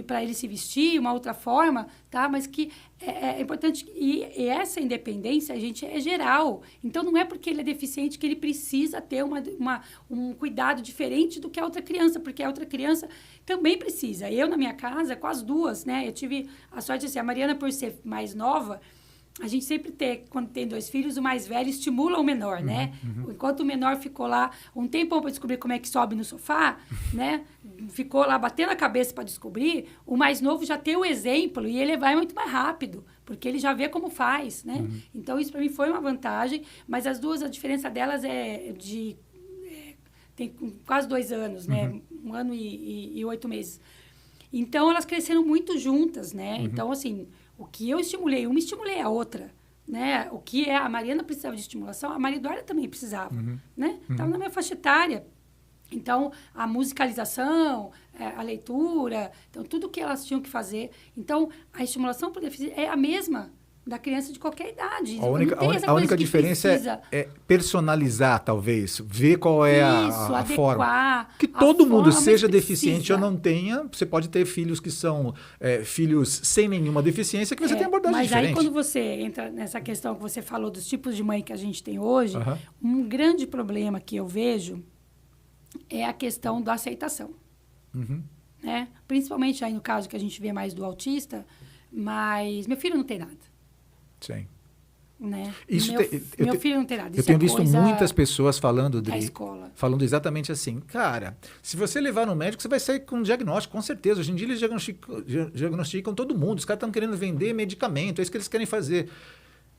para ele se vestir, uma outra forma, tá? Mas que é importante. E essa independência, gente, é geral. Então, não é porque ele é deficiente que ele precisa ter um cuidado diferente do que a outra criança, porque a outra criança também precisa. Eu, na minha casa, com as duas, né? Eu tive a sorte, assim, a Mariana, por ser mais nova, a gente sempre quando tem 2 filhos, o mais velho estimula o menor, né? Enquanto o menor ficou lá um tempão para descobrir como é que sobe no sofá, né? Ficou lá batendo a cabeça para descobrir, o mais novo já tem o exemplo e ele vai muito mais rápido, porque ele já vê como faz, né? Então, isso para mim foi uma vantagem, mas as duas, a diferença delas tem quase 2 anos, né? 1 ano e 8 meses. Então, elas cresceram muito juntas, né? Então, assim... O que eu estimulei, uma estimulei a outra, né? O que a Mariana precisava de estimulação, a Maria Eduarda também precisava, né? Estava na minha faixa etária. Então, a musicalização, a leitura, então, tudo que elas tinham que fazer. Então, a estimulação por deficiência é a mesma, da criança de qualquer idade. A única diferença é personalizar, talvez, ver qual é a forma. Que todo mundo seja deficiente ou não tenha, você pode ter filhos que são filhos sem nenhuma deficiência, que você tem abordagem diferente. Mas aí quando você entra nessa questão que você falou dos tipos de mãe que a gente tem hoje, um grande problema que eu vejo é a questão da aceitação. Né? Principalmente aí no caso que a gente vê mais do autista, mas meu filho não tem nada. Sim. Né? Meu filho não tem nada. Eu tenho visto muitas pessoas falando, Dri, escola. Falando exatamente assim, cara, se você levar no médico, você vai sair com um diagnóstico, com certeza. Hoje em dia eles diagnosticam todo mundo, os caras estão querendo vender medicamento, é isso que eles querem fazer.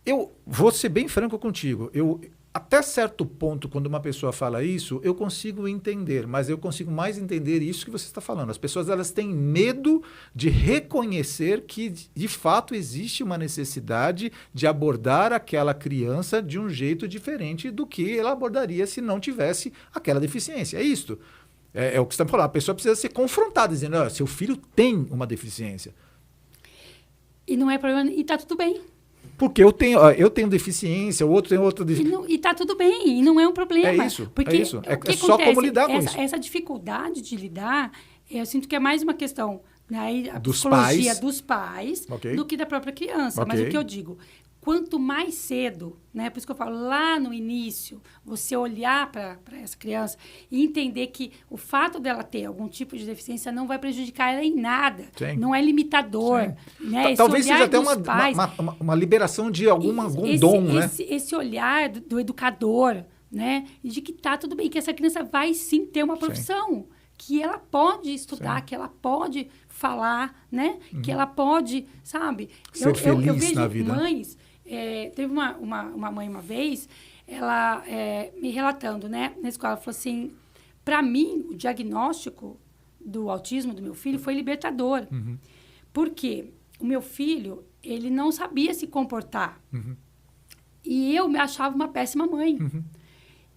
Eu vou ser bem franco contigo, até certo ponto, quando uma pessoa fala isso, eu consigo entender, mas eu consigo mais entender isso que você está falando. As pessoas elas têm medo de reconhecer que, de fato, existe uma necessidade de abordar aquela criança de um jeito diferente do que ela abordaria se não tivesse aquela deficiência. É isso. É o que você está falando. A pessoa precisa ser confrontada, dizendo, seu filho tem uma deficiência. E não é problema, e está tudo bem. Porque eu tenho deficiência, o outro tem outra deficiência. E está tudo bem, e não é um problema. É isso, porque é isso. É só como lidar com isso. Essa dificuldade de lidar, eu sinto que é mais uma questão, né, a dos psicologia pais. dos pais do que da própria criança. Mas o que eu digo, quanto mais cedo, né, por isso que eu falo, lá no início, você olhar para essa criança e entender que o fato dela ter algum tipo de deficiência não vai prejudicar ela em nada. Sim. Não é limitador. Né? Talvez seja até uma liberação de algum dom, né? Esse olhar do educador, né, de que tá tudo bem, que essa criança vai sim ter uma profissão. Que ela pode estudar, que ela pode falar, né? Que ela pode, sabe? Ser feliz eu vejo na vida. Mães... teve uma mãe uma vez, ela me relatando, né, na escola, ela falou assim, para mim, o diagnóstico do autismo do meu filho foi libertador. Porque o meu filho, ele não sabia se comportar. E eu me achava uma péssima mãe.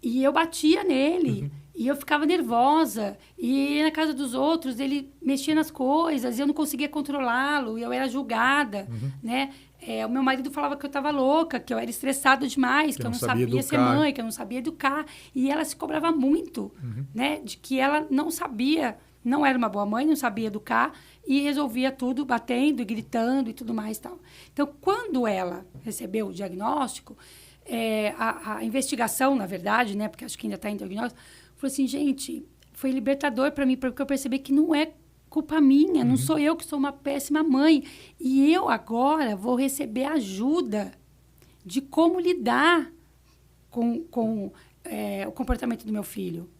E eu batia nele. E eu ficava nervosa. E na casa dos outros, ele mexia nas coisas. E eu não conseguia controlá-lo. E eu era julgada, né? O meu marido falava que eu estava louca, que eu era estressada demais, que eu não sabia ser mãe, que eu não sabia educar. E ela se cobrava muito, né? De que ela não sabia, não era uma boa mãe, não sabia educar e resolvia tudo batendo e gritando e tudo mais e tal. Então, quando ela recebeu o diagnóstico, a investigação, na verdade, né? Porque acho que ainda está em diagnóstico, falou assim, gente, foi libertador para mim, porque eu percebi que não é culpa minha, não sou eu que sou uma péssima mãe. E eu agora vou receber ajuda de como lidar com o comportamento do meu filho.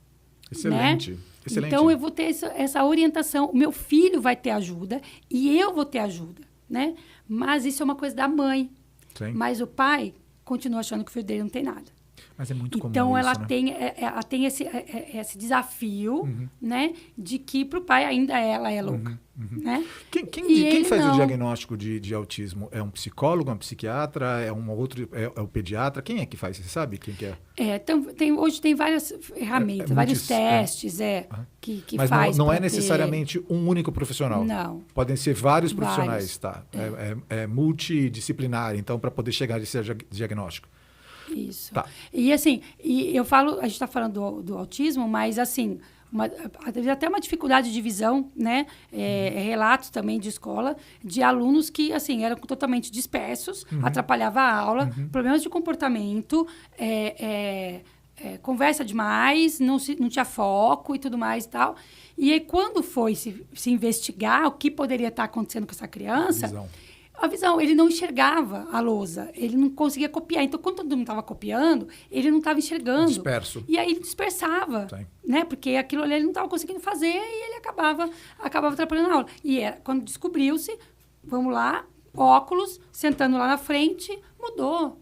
Excelente, né? Excelente. Então, eu vou ter essa orientação. O meu filho vai ter ajuda e eu vou ter ajuda, né? Mas isso é uma coisa da mãe. Sim. Mas o pai continua achando que o filho dele não tem nada. Mas é muito comum então, ela isso, né? ela tem esse desafio, né? De que para o pai ainda ela é louca. Né? Quem faz o diagnóstico de autismo? É um psicólogo, um psiquiatra? É um outro? É o pediatra? Quem é que faz? Você sabe quem que é? Então, hoje tem várias ferramentas, vários testes que mas faz. Mas não é necessariamente um único profissional? Não. Podem ser vários profissionais, tá? É multidisciplinar, então, para poder chegar a esse diagnóstico. Isso. Tá. E assim, eu falo, a gente está falando do autismo, mas assim, até uma dificuldade de visão, né? Relatos também de escola de alunos que assim eram totalmente dispersos, atrapalhava a aula, problemas de comportamento, conversa demais, não tinha foco e tudo mais e tal. E aí, quando foi se investigar o que poderia estar acontecendo com essa criança, a visão, ele não enxergava a lousa, ele não conseguia copiar. Então, quando todo mundo estava copiando, ele não estava enxergando. Disperso. E aí ele dispersava, né? Porque aquilo ali ele não estava conseguindo fazer e ele acabava atrapalhando a aula. E quando descobriu-se, vamos lá, óculos, sentando lá na frente, mudou.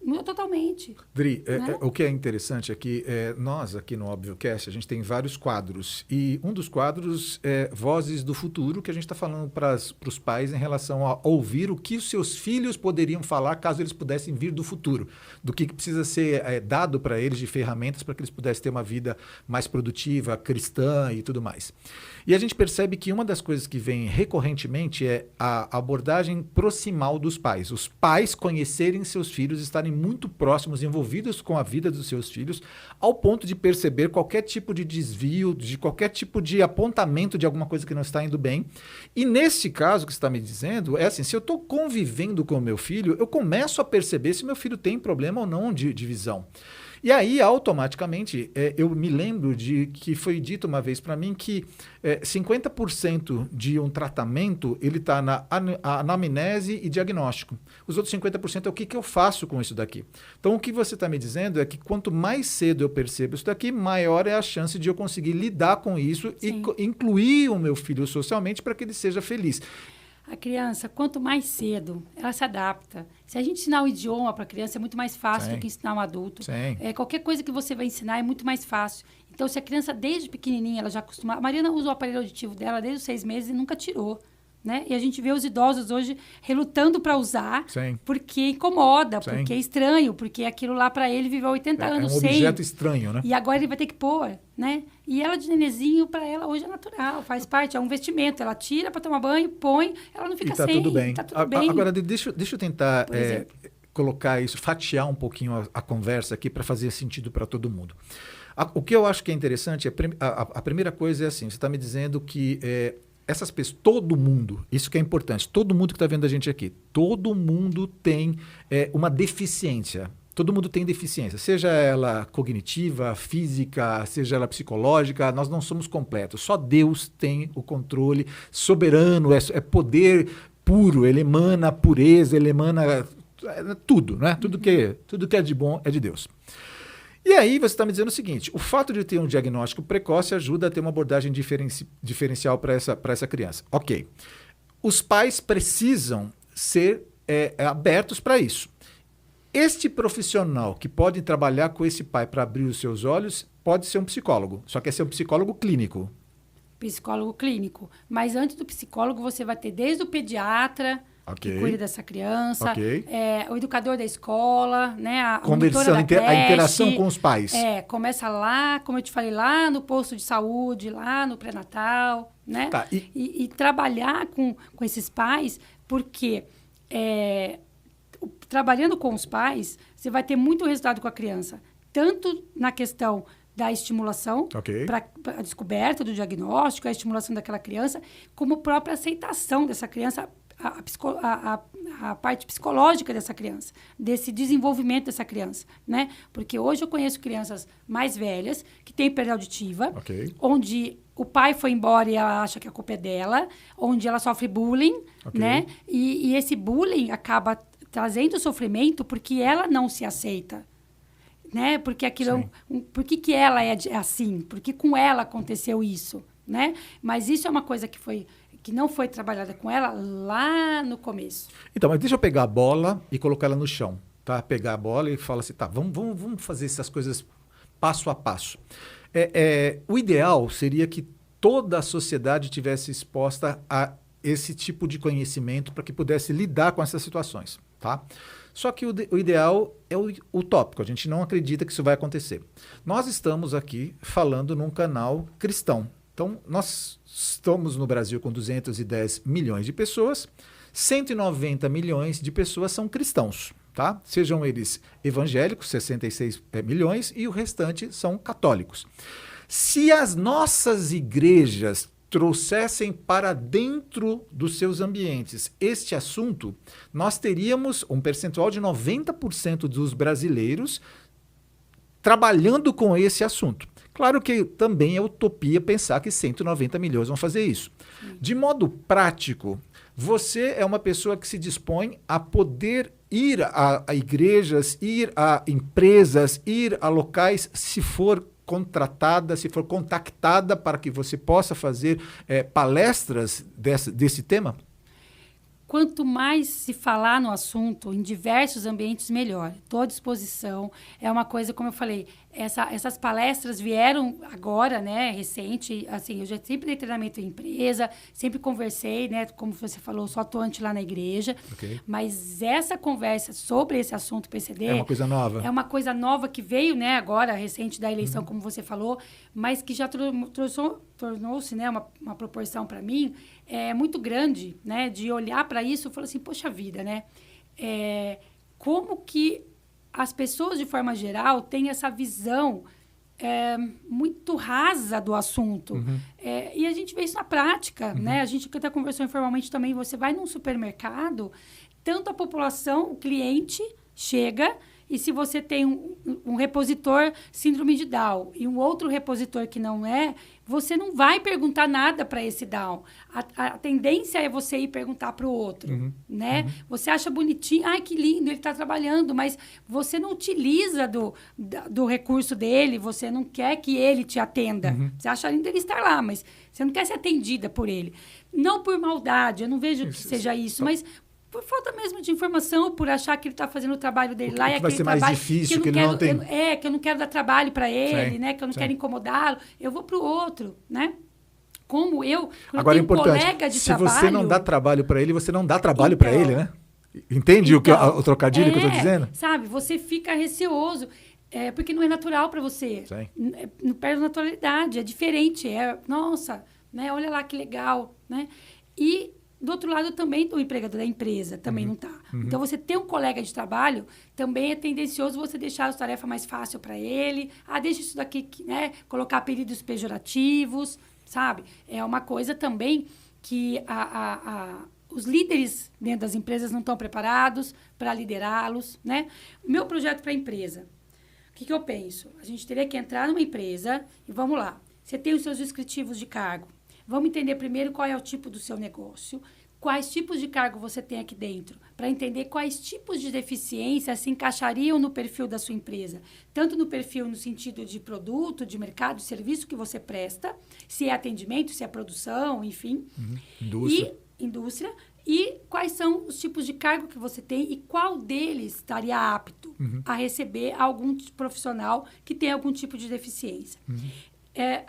Muda totalmente. Dri, Né? o que é interessante é que nós aqui no ObvioCast, a gente tem vários quadros. E um dos quadros é Vozes do Futuro, que a gente está falando para os pais em relação a ouvir o que os seus filhos poderiam falar caso eles pudessem vir do futuro. Do que precisa ser dado para eles de ferramentas para que eles pudessem ter uma vida mais produtiva, cristã e tudo mais. E a gente percebe que uma das coisas que vem recorrentemente é a abordagem proximal dos pais. Os pais conhecerem seus filhos, estarem muito próximos, envolvidos com a vida dos seus filhos, ao ponto de perceber qualquer tipo de desvio, de qualquer tipo de apontamento de alguma coisa que não está indo bem. E nesse caso que você está me dizendo, é assim, se eu estou convivendo com o meu filho, eu começo a perceber se meu filho tem problema ou não de visão. E aí, automaticamente, eu me lembro de que foi dito uma vez para mim que 50% de um tratamento ele está na anamnese e diagnóstico. Os outros 50% é o que eu faço com isso daqui. Então, o que você está me dizendo é que quanto mais cedo eu percebo isso daqui, maior é a chance de eu conseguir lidar com isso. Sim. E incluir o meu filho socialmente para que ele seja feliz. A criança, quanto mais cedo, ela se adapta. Se a gente ensinar o idioma para a criança, é muito mais fácil do que ensinar um adulto. Qualquer coisa que você vai ensinar é muito mais fácil. Então, se a criança, desde pequenininha, ela já acostuma... A Mariana usa o aparelho auditivo dela desde os 6 meses e nunca tirou. Né? E a gente vê os idosos hoje relutando para usar, porque incomoda, porque é estranho, porque aquilo lá para ele viveu 80 anos sem. É um objeto estranho, né? E agora ele vai ter que pôr, né? E ela de nenezinho, para ela hoje é natural, faz parte, é um vestimento. Ela tira para tomar banho, põe, ela não fica sem. Tudo bem. Tá tudo bem. Agora, deixa eu tentar colocar isso, fatiar um pouquinho a conversa aqui para fazer sentido para todo mundo. O que eu acho que é interessante, a primeira coisa é assim, você está me dizendo que... essas pessoas, todo mundo, isso que é importante, todo mundo que está vendo a gente aqui, todo mundo tem uma deficiência. Todo mundo tem deficiência, seja ela cognitiva, física, seja ela psicológica, nós não somos completos. Só Deus tem o controle soberano, é poder puro, ele emana pureza, ele emana tudo, né? Tudo que é de bom é de Deus. E aí você está me dizendo o seguinte, o fato de ter um diagnóstico precoce ajuda a ter uma abordagem diferencial para essa criança. Ok. Os pais precisam ser abertos para isso. Este profissional que pode trabalhar com esse pai para abrir os seus olhos pode ser um psicólogo, só que é ser um psicólogo clínico. Psicólogo clínico. Mas antes do psicólogo você vai ter desde o pediatra... que cuida dessa criança, o educador da escola, né, a monitora da creche, a interação com os pais. Começa lá, como eu te falei, lá no posto de saúde, lá no pré-natal, né? Tá, e trabalhar com esses pais, porque trabalhando com os pais, você vai ter muito resultado com a criança, tanto na questão da estimulação, para a descoberta do diagnóstico, a estimulação daquela criança, como a própria aceitação dessa criança, a parte psicológica dessa criança, desse desenvolvimento dessa criança, né? Porque hoje eu conheço crianças mais velhas que têm perda auditiva, onde o pai foi embora e ela acha que a culpa é dela, onde ela sofre bullying, né? E esse bullying acaba trazendo sofrimento porque ela não se aceita, né? Porque aquilo por que ela é assim? Por que com ela aconteceu isso, né? Mas isso é uma coisa que não foi trabalhada com ela lá no começo. Então, mas deixa eu pegar a bola e colocar ela no chão, tá? Pegar a bola e falar assim, tá, vamos fazer essas coisas passo a passo. O ideal seria que toda a sociedade tivesse exposta a esse tipo de conhecimento para que pudesse lidar com essas situações, tá? Só que o ideal é o utópico, a gente não acredita que isso vai acontecer. Nós estamos aqui falando num canal cristão. Então, nós estamos no Brasil com 210 milhões de pessoas, 190 milhões de pessoas são cristãos, tá? Sejam eles evangélicos, 66 milhões, e o restante são católicos. Se as nossas igrejas trouxessem para dentro dos seus ambientes este assunto, nós teríamos um percentual de 90% dos brasileiros trabalhando com esse assunto. Claro que também é utopia pensar que 190 milhões vão fazer isso. De modo prático, você é uma pessoa que se dispõe a poder ir a igrejas, ir a empresas, ir a locais, se for contratada, se for contactada para que você possa fazer palestras desse tema? quanto mais se falar no assunto, em diversos ambientes, melhor. Estou à disposição. É uma coisa, como eu falei, essas palestras vieram agora, né, recente. Assim, eu já sempre dei treinamento em empresa, sempre conversei, né, como você falou, sou atuante lá na igreja. Okay. Mas essa conversa sobre esse assunto PCD... É uma coisa nova. É uma coisa nova que veio, né, agora, recente da eleição, como você falou, mas que já tornou-se, né, uma proporção para mim muito grande, né, de olhar para isso e falar assim, poxa vida, né, como que as pessoas, de forma geral, têm essa visão muito rasa do assunto. E a gente vê isso na prática, né, a gente até conversou informalmente também, você vai num supermercado, tanto a população, o cliente chega... E se você tem um repositor síndrome de Down e um outro repositor que não você não vai perguntar nada para esse Down. A tendência é você ir perguntar para o outro, né? Você acha bonitinho, ai, que lindo, ele está trabalhando, mas você não utiliza do recurso dele, você não quer que ele te atenda. Você acha lindo ele estar lá, mas você não quer ser atendida por ele. Não por maldade, eu não vejo que seja isso, mas... por falta mesmo de informação, por achar que ele está fazendo o trabalho dele lá. Que vai ser mais difícil, que ele não tem... que eu não quero dar trabalho para ele, né? Que eu não quero incomodá-lo. Eu vou para o outro, né? Como eu Agora, tenho um colega de trabalho... se você não dá trabalho para ele, você não dá trabalho para ele, né? Entende o trocadilho que eu estou dizendo? Sabe, você fica receoso, porque não é natural para você. Não perde naturalidade, é diferente. Nossa, né? Olha lá que legal, né? E... do outro lado, também o empregador da empresa também não está. Então, você ter um colega de trabalho, também é tendencioso você deixar as tarefas mais fácil para ele. Deixa isso daqui, né? Colocar apelidos pejorativos, sabe? É uma coisa também que os líderes dentro das empresas não estão preparados para liderá-los, né? Meu projeto para a empresa. O que eu penso? A gente teria que entrar numa empresa e vamos lá. Você tem os seus descritivos de cargo. Vamos entender primeiro qual é o tipo do seu negócio, quais tipos de cargo você tem aqui dentro, para entender quais tipos de deficiência se encaixariam no perfil da sua empresa. Tanto no perfil no sentido de produto, de mercado, de serviço que você presta, se é atendimento, se é produção, enfim. Indústria. E quais são os tipos de cargo que você tem e qual deles estaria apto a receber algum profissional que tem algum tipo de deficiência.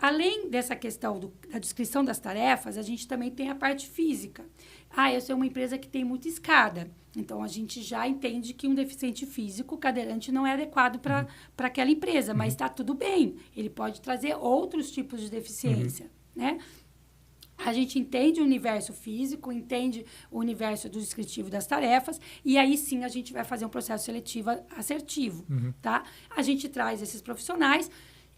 Além dessa questão da descrição das tarefas, a gente também tem a parte física. Eu sou uma empresa que tem muita escada. Então, a gente já entende que um deficiente físico, cadeirante, não é adequado para aquela empresa. Mas está tudo bem. Ele pode trazer outros tipos de deficiência, né? A gente entende o universo físico, entende o universo do descritivo das tarefas. E aí, sim, a gente vai fazer um processo seletivo assertivo, tá? A gente traz esses profissionais...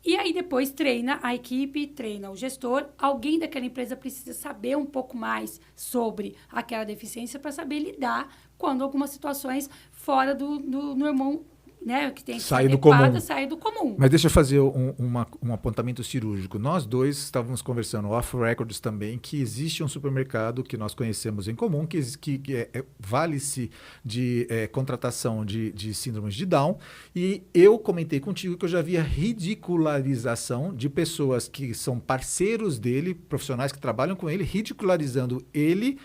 e aí, depois, treina a equipe, treina o gestor. Alguém daquela empresa precisa saber um pouco mais sobre aquela deficiência para saber lidar quando algumas situações fora do normal, né, que tem que sair do comum. Mas deixa eu fazer um apontamento cirúrgico. Nós dois estávamos conversando off-records também, que existe um supermercado que nós conhecemos em comum, que vale-se de contratação de síndromes de Down. E eu comentei contigo que eu já via ridicularização de pessoas que são parceiros dele, profissionais que trabalham com ele, ridicularizando ele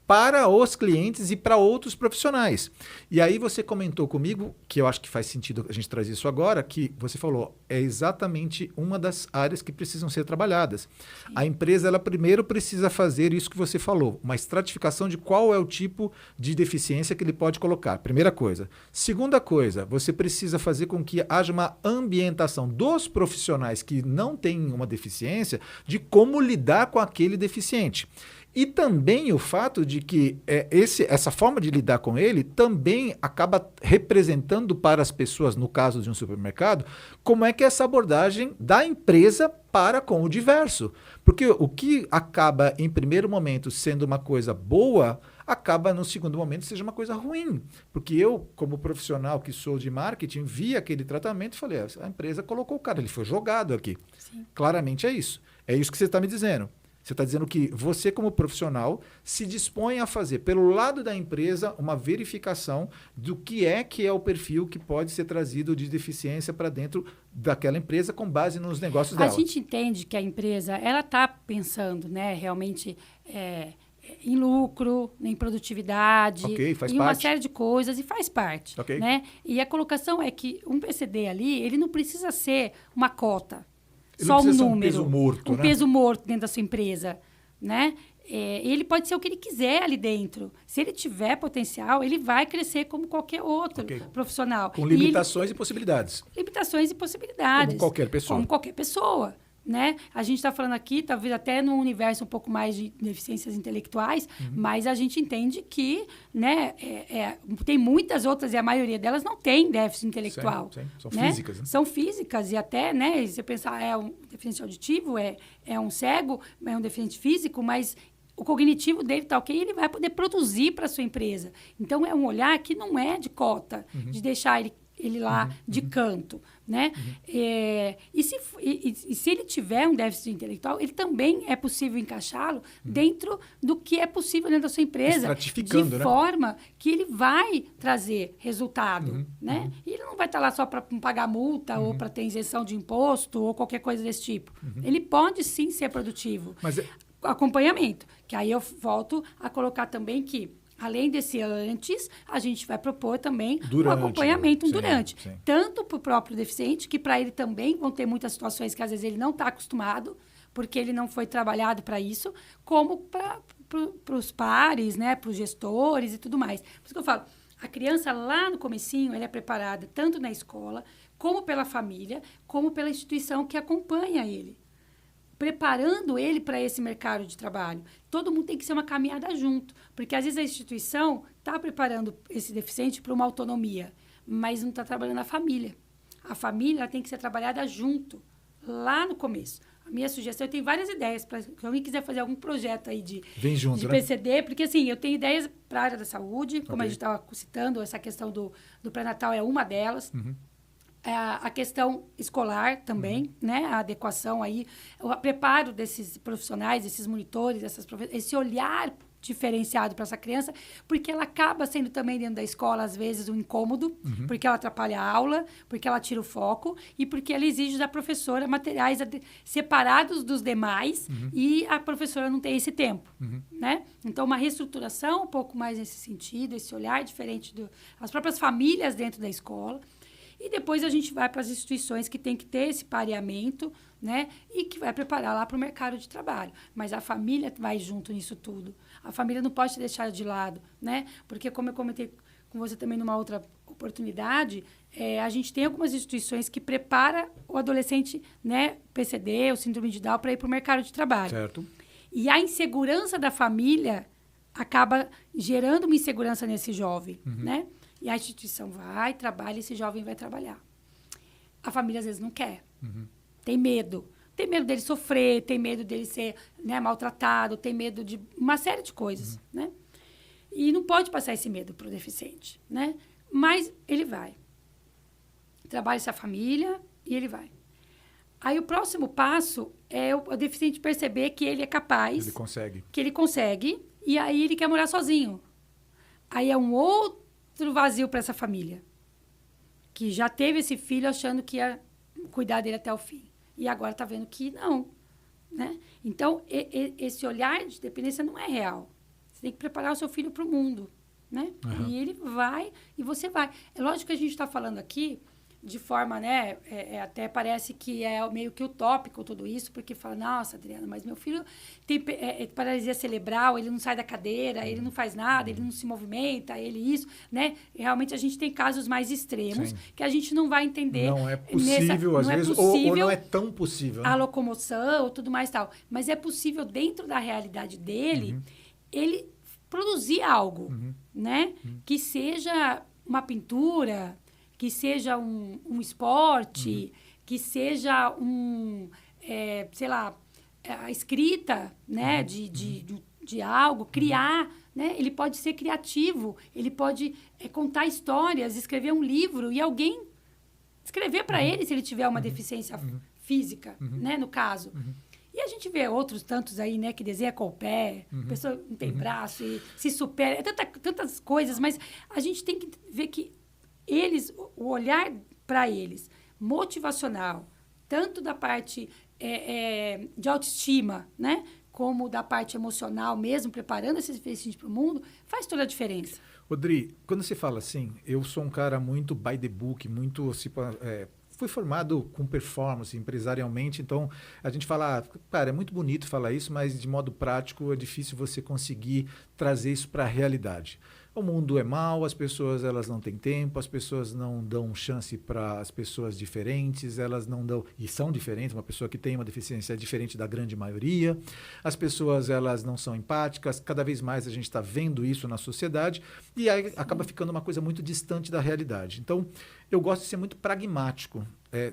para os clientes e para outros profissionais. E aí você comentou comigo, que eu acho que faz sentido a gente trazer isso agora, que você falou, é exatamente uma das áreas que precisam ser trabalhadas. Sim. A empresa, ela primeiro precisa fazer isso que você falou, uma estratificação de qual é o tipo de deficiência que ele pode colocar. Primeira coisa. Segunda coisa, você precisa fazer com que haja uma ambientação dos profissionais que não têm uma deficiência de como lidar com aquele deficiente. E também o fato de que essa forma de lidar com ele também acaba representando para as pessoas, no caso de um supermercado, como é que é essa abordagem da empresa para com o diverso. Porque o que acaba, em primeiro momento, sendo uma coisa boa, acaba, no segundo momento, seja uma coisa ruim. Porque eu, como profissional que sou de marketing, vi aquele tratamento e falei, a empresa colocou o cara, ele foi jogado aqui. Sim. Claramente é isso. É isso que você está me dizendo. Você está dizendo que você, como profissional, se dispõe a fazer, pelo lado da empresa, uma verificação do que é o perfil que pode ser trazido de deficiência para dentro daquela empresa com base nos negócios dela. A gente entende que a empresa ela está pensando, né, realmente em lucro, em produtividade, faz em uma parte. série de coisas, e faz parte. Ok. Né? E a colocação é que um PCD ali, ele não precisa ser uma cota, Ele só não um precisa ser número. peso morto, um né? peso morto dentro da sua empresa. Né? Ele pode ser o que ele quiser ali dentro. Se ele tiver potencial, ele vai crescer como qualquer outro profissional. Com limitações e possibilidades. Limitações e possibilidades. Como qualquer pessoa. Como qualquer pessoa. Né? A gente está falando aqui, talvez até num universo um pouco mais de deficiências intelectuais, mas a gente entende que, né, tem muitas outras, e a maioria delas não tem déficit intelectual. Sim. São né? físicas. Né? São físicas, e até, né, você pensar, é um deficiente auditivo, é um cego, é um deficiente físico, mas o cognitivo dele está ok, ele vai poder produzir para a sua empresa. Então, é um olhar que não é de cota, de deixar ele lá de canto, né? E se ele tiver um déficit intelectual, ele também é possível encaixá-lo dentro do que é possível dentro da sua empresa, estratificando, de forma que ele vai trazer resultado, né? E ele não vai estar lá só para pagar multa ou para ter isenção de imposto ou qualquer coisa desse tipo. Ele pode sim ser produtivo. Mas Acompanhamento, que aí eu volto a colocar também que além desse antes, a gente vai propor também um acompanhamento durante. Sim. Tanto para o próprio deficiente, que para ele também vão ter muitas situações que às vezes ele não está acostumado, porque ele não foi trabalhado para isso, como para os pares, né, para os gestores e tudo mais. Por isso que eu falo, a criança lá no comecinho, ela é preparada tanto na escola, como pela família, como pela instituição que acompanha ele, preparando ele para esse mercado de trabalho. Todo mundo tem que ser uma caminhada junto, porque às vezes a instituição está preparando esse deficiente para uma autonomia, mas não está trabalhando a família. A família ela tem que ser trabalhada junto, lá no começo. A minha sugestão, eu tenho várias ideias, para se alguém quiser fazer algum projeto aí de PCD, porque assim, eu tenho ideias para a área da saúde, como a gente estava citando, essa questão do pré-natal é uma delas. A questão escolar também, né? A adequação aí, o preparo desses profissionais, desses monitores, esse olhar diferenciado para essa criança, porque ela acaba sendo também dentro da escola, às vezes, um incômodo, porque ela atrapalha a aula, porque ela tira o foco e porque ela exige da professora materiais separados dos demais e a professora não tem esse tempo, né? Então, uma reestruturação um pouco mais nesse sentido, esse olhar diferente das próprias famílias dentro da escola. E depois a gente vai para as instituições que tem que ter esse pareamento, né? E que vai preparar lá para o mercado de trabalho. Mas a família vai junto nisso tudo. A família não pode ser deixada de lado, né? Porque, como eu comentei com você também numa outra oportunidade, a gente tem algumas instituições que preparam o adolescente, né? PCD, o síndrome de Down, para ir para o mercado de trabalho. Certo. E a insegurança da família acaba gerando uma insegurança nesse jovem, né? E a instituição vai, trabalha, esse jovem vai trabalhar. A família, às vezes, não quer. Tem medo. Tem medo dele sofrer, tem medo dele ser, né, maltratado, tem medo de uma série de coisas, né? E não pode passar esse medo para o deficiente, né? Mas ele vai. Trabalha essa família e ele vai. Aí o próximo passo é o deficiente perceber que ele é capaz. Ele consegue. Que ele consegue, e aí ele quer morar sozinho. Aí é um outro vazio para essa família, que já teve esse filho achando que ia cuidar dele até o fim. E agora está vendo que não, né? Então, esse olhar de dependência não é real. Você tem que preparar o seu filho para o mundo, né? E ele vai, e você vai. É lógico que a gente está falando aqui de forma, né? Até parece que é meio que utópico tudo isso, porque fala, nossa, Adriana, mas meu filho tem paralisia cerebral, ele não sai da cadeira, ele não faz nada, ele não se movimenta, ele isso, né? Realmente a gente tem casos mais extremos que a gente não vai entender. Não é possível, às vezes, ou não é tão possível. Né? A locomoção, tudo mais tal. Mas é possível, dentro da realidade dele, ele produzir algo, né? Que seja uma pintura, que seja um esporte, que seja sei lá, a escrita, né, de algo, criar, né? Ele pode ser criativo, ele pode contar histórias, escrever um livro e alguém escrever para ele se ele tiver uma deficiência física, né, no caso. E a gente vê outros tantos aí, né, que desenha com o pé, a pessoa não tem braço e se supera, tantas coisas, mas a gente tem que ver que o olhar para eles, motivacional, tanto da parte de autoestima, né? como da parte emocional mesmo, preparando esses pacientes para o mundo, faz toda a diferença. Rodri, quando você fala assim, eu sou um cara muito by the book, muito tipo, fui formado com performance empresarialmente, então a gente fala, cara, é muito bonito falar isso, mas de modo prático é difícil você conseguir trazer isso para a realidade. O mundo é mau, as pessoas elas não têm tempo, as pessoas não dão chance para as pessoas diferentes, elas não dão, e são diferentes, uma pessoa que tem uma deficiência é diferente da grande maioria, as pessoas elas não são empáticas, cada vez mais a gente está vendo isso na sociedade e aí acaba ficando uma coisa muito distante da realidade. Então, eu gosto de ser muito pragmático.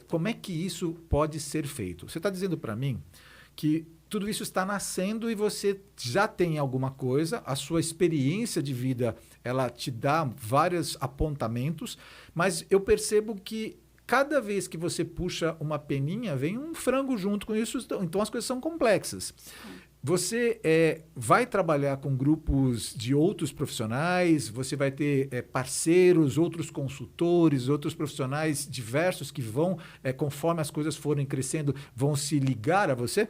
Como é que isso pode ser feito? Você está dizendo para mim que tudo isso está nascendo e você já tem alguma coisa, a sua experiência de vida, ela te dá vários apontamentos, mas eu percebo que cada vez que você puxa uma peninha, vem um frango junto com isso, então as coisas são complexas. Você vai trabalhar com grupos de outros profissionais, você vai ter parceiros, outros consultores, outros profissionais diversos que vão, conforme as coisas forem crescendo, vão se ligar a você?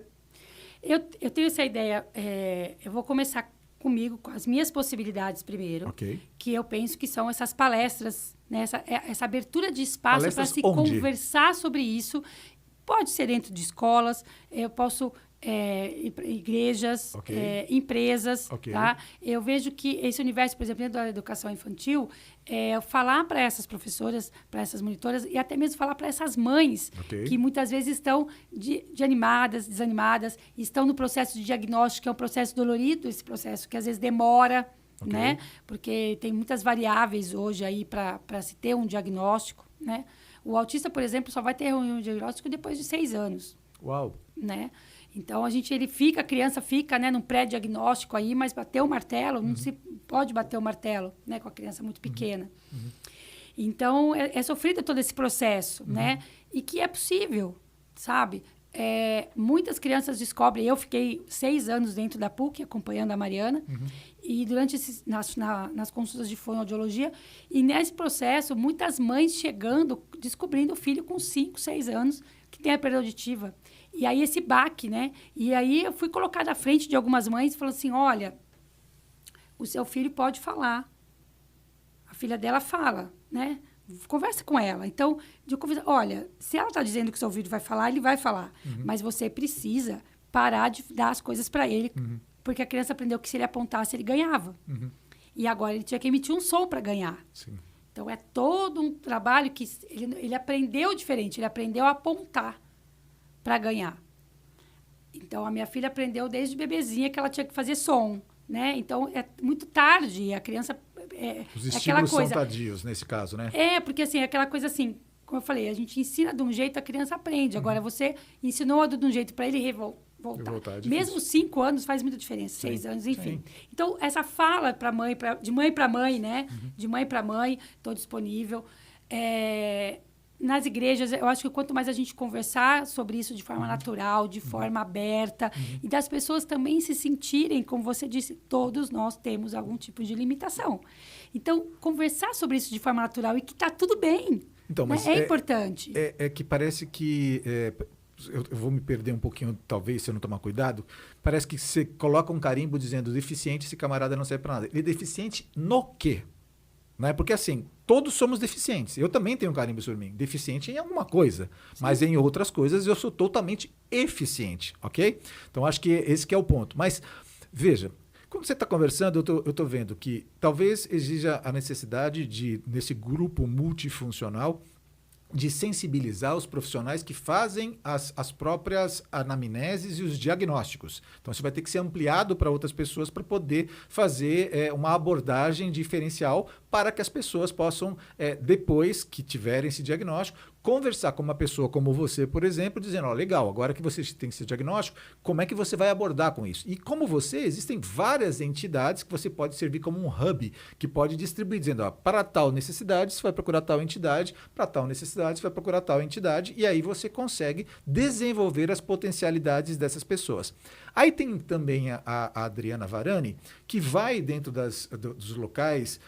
Eu tenho essa ideia, eu vou começar comigo, com as minhas possibilidades primeiro, Ok. que eu penso que são essas palestras, né? Essa abertura de espaço para se onde? conversar sobre isso. Pode ser dentro de escolas, eu posso igrejas, Ok. empresas. Ok. Tá? Eu vejo que esse universo, por exemplo, dentro da educação infantil, falar para essas professoras, para essas monitoras e até mesmo falar para essas mães Ok. que muitas vezes estão desanimadas, estão no processo de diagnóstico, que é um processo dolorido, esse processo que às vezes demora, Ok. né? Porque tem muitas variáveis hoje aí para se ter um diagnóstico, né? O autista, por exemplo, só vai ter um diagnóstico depois de 6 anos. Uau! Né? Então, a criança fica, né, num pré-diagnóstico aí, mas bater o martelo, não se pode bater o martelo, né, com a criança muito pequena. Então, é sofrido todo esse processo, né? E que é possível, sabe? Muitas crianças descobrem... Eu fiquei 6 anos dentro da PUC, acompanhando a Mariana, e durante nas consultas de fonoaudiologia, e nesse processo, muitas mães chegando, descobrindo o filho com 5, 6 anos, que tem a perda auditiva. E aí, esse baque, né? E aí, eu fui colocada à frente de algumas mães e falou assim, olha, o seu filho pode falar. A filha dela fala, né? Conversa com ela. Então, olha, se ela está dizendo que o seu filho vai falar, ele vai falar. Mas você precisa parar de dar as coisas para ele, porque a criança aprendeu que se ele apontasse, ele ganhava. E agora ele tinha que emitir um som para ganhar. Sim. Então, é todo um trabalho que ele aprendeu diferente, ele aprendeu a apontar para ganhar. Então, a minha filha aprendeu desde bebezinha que ela tinha que fazer som, né? Então, é muito tarde, a criança... Os estímulos aquela coisa, são tardios, nesse caso, né? Porque assim, aquela coisa assim, como eu falei, a gente ensina de um jeito, a criança aprende. Agora, você ensinou de um jeito para ele voltar. Mesmo 5 anos faz muita diferença, 6 anos, enfim. Sim. Então, essa fala para mãe, de mãe para mãe, né? De mãe para mãe, estou disponível. Nas igrejas, eu acho que quanto mais a gente conversar sobre isso de forma natural, de forma aberta, e das pessoas também se sentirem, como você disse, todos nós temos algum tipo de limitação. Então, conversar sobre isso de forma natural e que está tudo bem. Então, mas é importante. É que parece que... eu vou me perder um pouquinho, talvez, se eu não tomar cuidado. Parece que você coloca um carimbo dizendo deficiente, esse camarada não serve para nada. Ele é deficiente no quê? Né? Porque, assim, todos somos deficientes. Eu também tenho um carimbo sobre mim. Deficiente em alguma coisa. Sim. Mas em outras coisas eu sou totalmente eficiente, ok? Então, acho que esse que é o ponto. Mas, veja, quando você está conversando, eu estou vendo que talvez exija a necessidade de, nesse grupo multifuncional, de sensibilizar os profissionais que fazem as próprias anamneses e os diagnósticos. Então, isso vai ter que ser ampliado para outras pessoas para poder fazer uma abordagem diferencial para que as pessoas possam, depois que tiverem esse diagnóstico, conversar com uma pessoa como você, por exemplo, dizendo, legal, agora que você tem esse diagnóstico, como é que você vai abordar com isso? E como você, existem várias entidades que você pode servir como um hub, que pode distribuir, dizendo, para tal necessidade, você vai procurar tal entidade, para tal necessidade, você vai procurar tal entidade, e aí você consegue desenvolver as potencialidades dessas pessoas. Aí tem também a Adriana Varani, que vai dentro dos locais,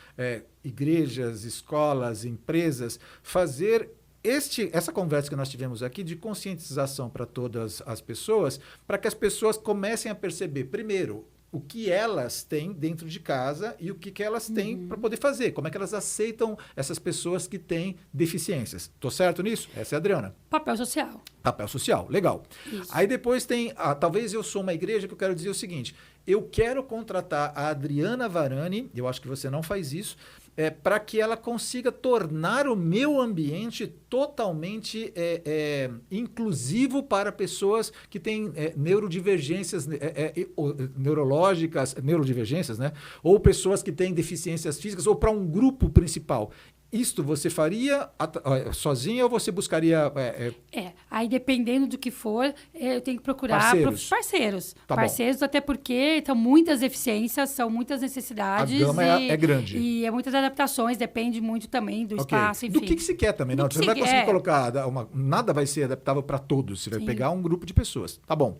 igrejas, escolas, empresas, fazer essa conversa que nós tivemos aqui de conscientização para todas as pessoas, para que as pessoas comecem a perceber, primeiro, o que elas têm dentro de casa e o que elas têm para poder fazer. Como é que elas aceitam essas pessoas que têm deficiências. Tô certo nisso? Essa é a Adriana. Papel social. Papel social, legal. Isso. Aí depois tem, talvez eu sou uma igreja que eu quero dizer o seguinte, eu quero contratar a Adriana Varani, eu acho que você não faz isso, para que ela consiga tornar o meu ambiente totalmente inclusivo para pessoas que têm neurodivergências neurológicas, neurodivergências, né? Ou pessoas que têm deficiências físicas, ou para um grupo principal. Isto você faria sozinha ou você buscaria... Aí dependendo do que for, eu tenho que procurar parceiros. Tá parceiros, até porque são muitas deficiências, são muitas necessidades. A gama é grande. E muitas adaptações, depende muito também do espaço, enfim. Do que se quer também, não? Você não vai conseguir colocar... nada vai ser adaptável para todos, você vai pegar um grupo de pessoas. Tá bom.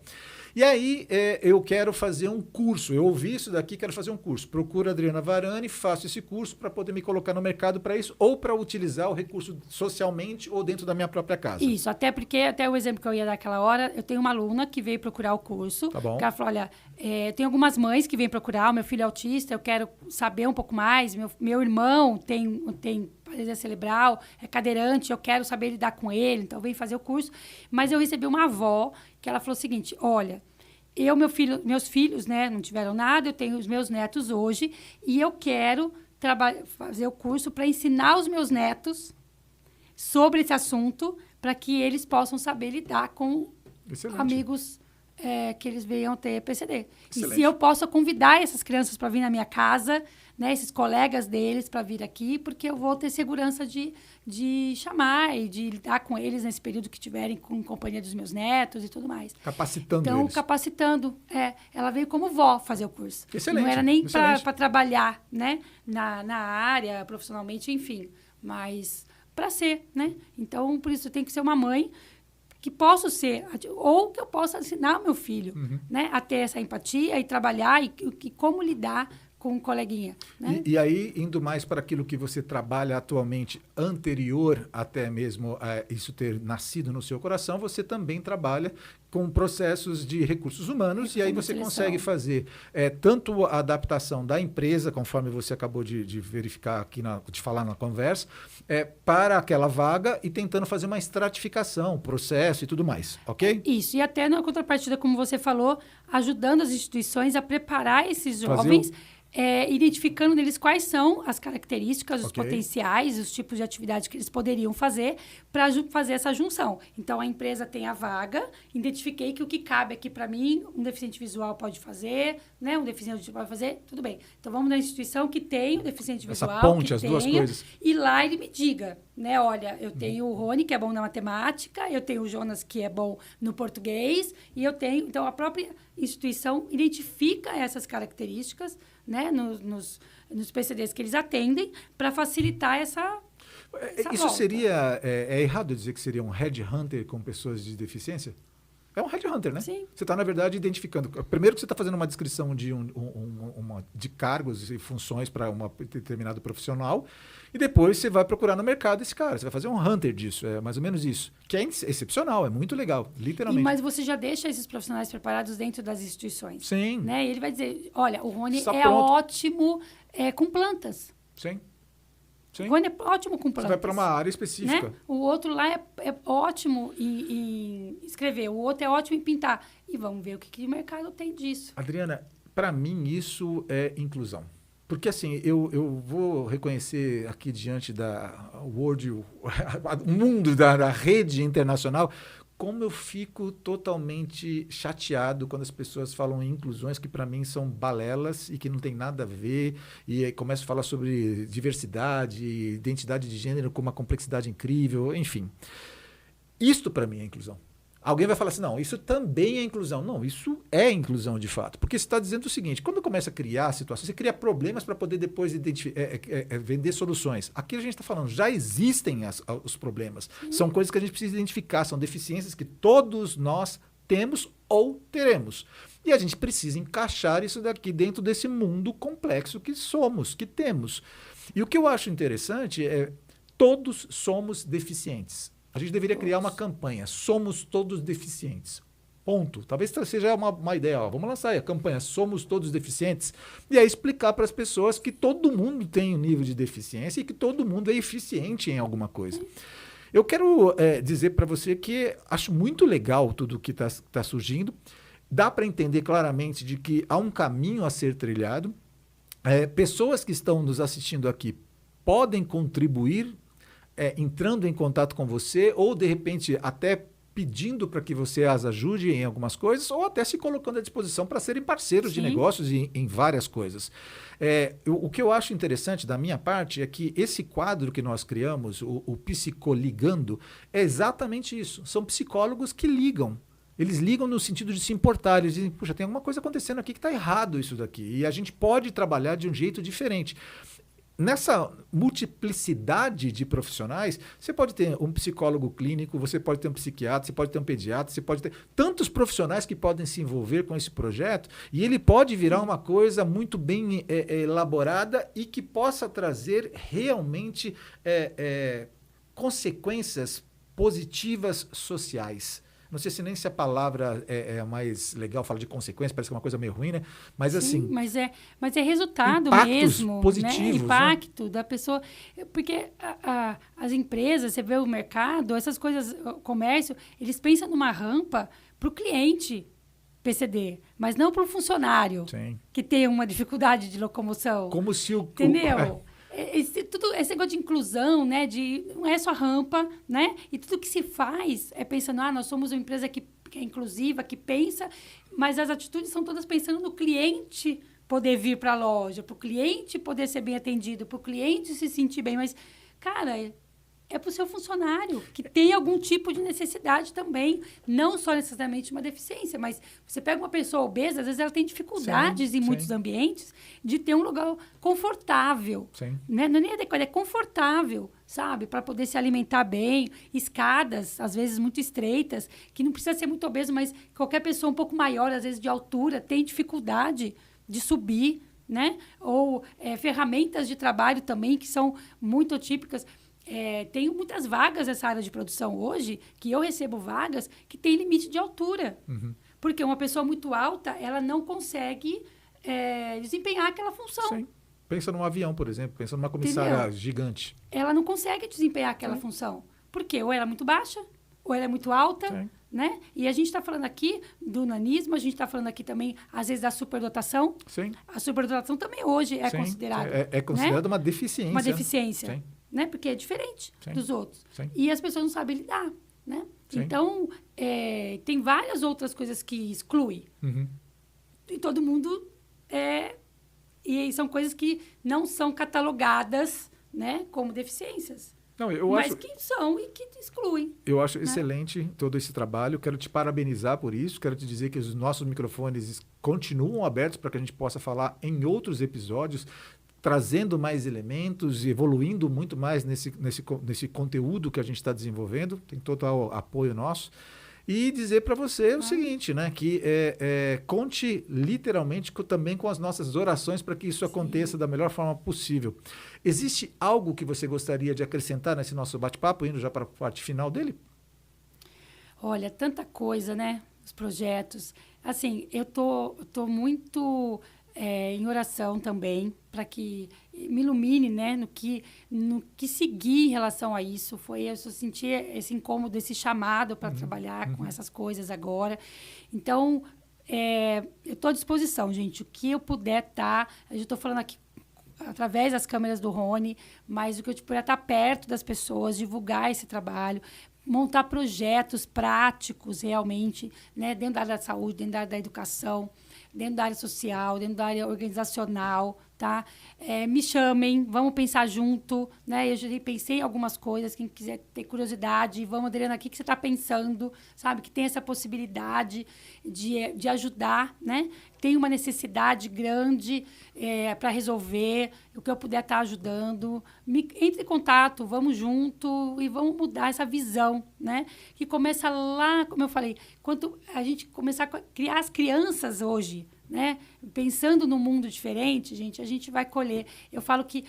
E aí, eu quero fazer um curso. Eu ouvi isso daqui, quero fazer um curso. Procuro a Adriana Varani, faço esse curso para poder me colocar no mercado para isso, ou para utilizar o recurso socialmente ou dentro da minha própria casa. Isso, até porque, até o exemplo que eu ia dar naquela hora, eu tenho uma aluna que veio procurar o curso. Tá bom. Que ela falou, olha, tem algumas mães que vêm procurar, o meu filho é autista, eu quero saber um pouco mais, meu irmão tem paralisia cerebral, é cadeirante, eu quero saber lidar com ele, então vem fazer o curso. Mas eu recebi uma avó que ela falou o seguinte, olha, meus filhos, né, não tiveram nada, eu tenho os meus netos hoje e eu quero fazer o curso para ensinar os meus netos sobre esse assunto para que eles possam saber lidar com amigos que eles venham ter PCD. Excelente. E se eu posso convidar essas crianças para vir na minha casa, né, esses colegas deles para vir aqui, porque eu vou ter segurança de chamar e de lidar com eles nesse período que tiverem com companhia dos meus netos e tudo mais. Capacitando eles. Então, capacitando. Ela veio como vó fazer o curso. Excelente. Não era nem para trabalhar, né, na área, profissionalmente, enfim. Mas para ser, né? Então, por isso, tem que ser uma mãe que posso ser, ou que eu possa ensinar o meu filho, né, a ter essa empatia e trabalhar e como lidar com um coleguinha. Né? E aí, indo mais para aquilo que você trabalha atualmente, anterior até mesmo isso ter nascido no seu coração, você também trabalha com processos de recursos humanos e aí você consegue fazer tanto a adaptação da empresa, conforme você acabou de verificar aqui, de falar na conversa, para aquela vaga e tentando fazer uma estratificação, processo e tudo mais, ok? Isso, e até na contrapartida, como você falou, ajudando as instituições a preparar esses jovens... identificando neles quais são as características, os potenciais, os tipos de atividade que eles poderiam fazer para fazer essa junção. Então, a empresa tem a vaga, identifiquei que o que cabe aqui para mim, um deficiente visual pode fazer, né? Um deficiente auditiva pode fazer, tudo bem. Então, vamos na instituição que tem o deficiente visual, essa ponte, as duas coisas. E lá ele me diga, né? Olha, eu tenho o Rony, que é bom na matemática, eu tenho o Jonas, que é bom no português, e eu tenho... Então, a própria instituição identifica essas características, né, nos PCDs que eles atendem, para facilitar essa isso volta. Seria... É errado dizer que seria um headhunter com pessoas de deficiência? É um headhunter, né? Sim. Você está, na verdade, identificando... Primeiro que você está fazendo uma descrição de cargos e funções para um determinado profissional e depois você vai procurar no mercado esse cara. Você vai fazer um hunter disso, é mais ou menos isso. Que é excepcional, é muito legal, literalmente. Mas você já deixa esses profissionais preparados dentro das instituições. Sim. Né? E ele vai dizer, olha, o Rony ótimo com plantas. Sim. Sim. O Rony é ótimo com plantas. Você vai para uma área específica. Né? O outro lá é ótimo em escrever, o outro é ótimo em pintar. E vamos ver o que o mercado tem disso. Adriana, para mim isso é inclusão. Porque assim, eu vou reconhecer aqui diante da o mundo da rede internacional, como eu fico totalmente chateado quando as pessoas falam em inclusões que para mim são balelas e que não tem nada a ver, e aí começam a falar sobre diversidade, identidade de gênero com uma complexidade incrível, enfim. Isto para mim é inclusão. Alguém vai falar assim, não, isso também é inclusão. Não, isso é inclusão de fato. Porque você está dizendo o seguinte, quando começa a criar situações, você cria problemas para poder depois vender soluções. Aqui a gente está falando, já existem os problemas. São coisas que a gente precisa identificar, são deficiências que todos nós temos ou teremos. E a gente precisa encaixar isso daqui dentro desse mundo complexo que somos, que temos. E o que eu acho interessante é, todos somos deficientes. A gente deveria criar uma campanha. Somos todos deficientes. Ponto. Talvez seja uma ideia. Ó, vamos lançar aí a campanha Somos Todos Deficientes. E aí explicar para as pessoas que todo mundo tem um nível de deficiência e que todo mundo é eficiente em alguma coisa. Eu quero dizer para você que acho muito legal tudo que está surgindo. Dá para entender claramente de que há um caminho a ser trilhado. Pessoas que estão nos assistindo aqui podem contribuir entrando em contato com você ou, de repente, até pedindo para que você as ajude em algumas coisas ou até se colocando à disposição para serem parceiros de negócios em várias coisas. O que eu acho interessante da minha parte é que esse quadro que nós criamos, o Psicoligando, é exatamente isso. São psicólogos que ligam. Eles ligam no sentido de se importar. Eles dizem, puxa, tem alguma coisa acontecendo aqui que está errado isso daqui. E a gente pode trabalhar de um jeito diferente. Nessa multiplicidade de profissionais, você pode ter um psicólogo clínico, você pode ter um psiquiatra, você pode ter um pediatra, você pode ter tantos profissionais que podem se envolver com esse projeto e ele pode virar uma coisa muito bem elaborada e que possa trazer realmente consequências positivas sociais. Não sei se nem se a palavra é mais legal, fala de consequência, parece que é uma coisa meio ruim, né? Mas Sim, assim... Mas é resultado impactos mesmo. positivos, né? Impacto da pessoa. Porque as empresas, você vê o mercado, essas coisas, o comércio, eles pensam numa rampa para o cliente PCD, mas não para o funcionário que tem uma dificuldade de locomoção. Como se o... Entendeu? Esse negócio de inclusão, né? Não é só rampa, né? E tudo que se faz é pensando, nós somos uma empresa que é inclusiva, que pensa, mas as atitudes são todas pensando no cliente poder vir para a loja, para o cliente poder ser bem atendido, para o cliente se sentir bem. Mas, cara, é para o seu funcionário, que tem algum tipo de necessidade também. Não só necessariamente uma deficiência, mas você pega uma pessoa obesa, às vezes ela tem dificuldades em muitos ambientes de ter um lugar confortável. Né? Não é nem adequado, é confortável, sabe? Para poder se alimentar bem. Escadas, às vezes, muito estreitas, que não precisa ser muito obeso, mas qualquer pessoa um pouco maior, às vezes, de altura, tem dificuldade de subir, né? Ou ferramentas de trabalho também, que são muito típicas. Tem muitas vagas nessa área de produção hoje, que eu recebo vagas, que tem limite de altura. Porque uma pessoa muito alta, ela não consegue desempenhar aquela função. Sim. Pensa num avião, por exemplo. Pensa numa comissária gigante. Ela não consegue desempenhar aquela função. Por quê? Ou ela é muito baixa, ou ela é muito alta. Né? E a gente está falando aqui do nanismo, a gente está falando aqui também, às vezes, da superdotação. A superdotação também hoje é considerada. É considerada uma deficiência. Uma deficiência. Né? Porque é diferente dos outros. E as pessoas não sabem lidar, né? Então, tem várias outras coisas que excluem. E todo mundo... E são coisas que não são catalogadas, né, como deficiências. Mas que são e que excluem. Eu acho excelente todo esse trabalho. Quero te parabenizar por isso. Quero te dizer que os nossos microfones continuam abertos para que a gente possa falar em outros episódios, trazendo mais elementos, evoluindo muito mais nesse conteúdo que a gente está desenvolvendo. Tem total apoio nosso. E dizer para você o seguinte, né? Que conte literalmente também com as nossas orações para que isso aconteça da melhor forma possível. Existe algo que você gostaria de acrescentar nesse nosso bate-papo, indo já para a parte final dele? Olha, tanta coisa, né? Os projetos. Assim, eu tô muito... em oração também, para que me ilumine, né, no que seguir em relação a isso. Eu só senti esse incômodo, esse chamado para trabalhar com essas coisas agora. Então, eu estou à disposição, gente. O que eu puder eu estou falando aqui através das câmeras do Rony, mas o que eu puder estar perto das pessoas, divulgar esse trabalho, montar projetos práticos realmente, né, dentro da área da saúde, dentro da área da educação, dentro da área social, dentro da área organizacional, tá? Me chamem, vamos pensar junto, né? Eu já pensei em algumas coisas, quem quiser ter curiosidade, vamos, Adriana, o que você está pensando, sabe? Que tem essa possibilidade de ajudar, né? Tem uma necessidade grande para resolver, o que eu puder estar ajudando. Entre em contato, vamos junto e vamos mudar essa visão, né? Que começa lá, como eu falei, quando a gente começar a criar as crianças hoje, né? Pensando num mundo diferente, gente, a gente vai colher. Eu falo que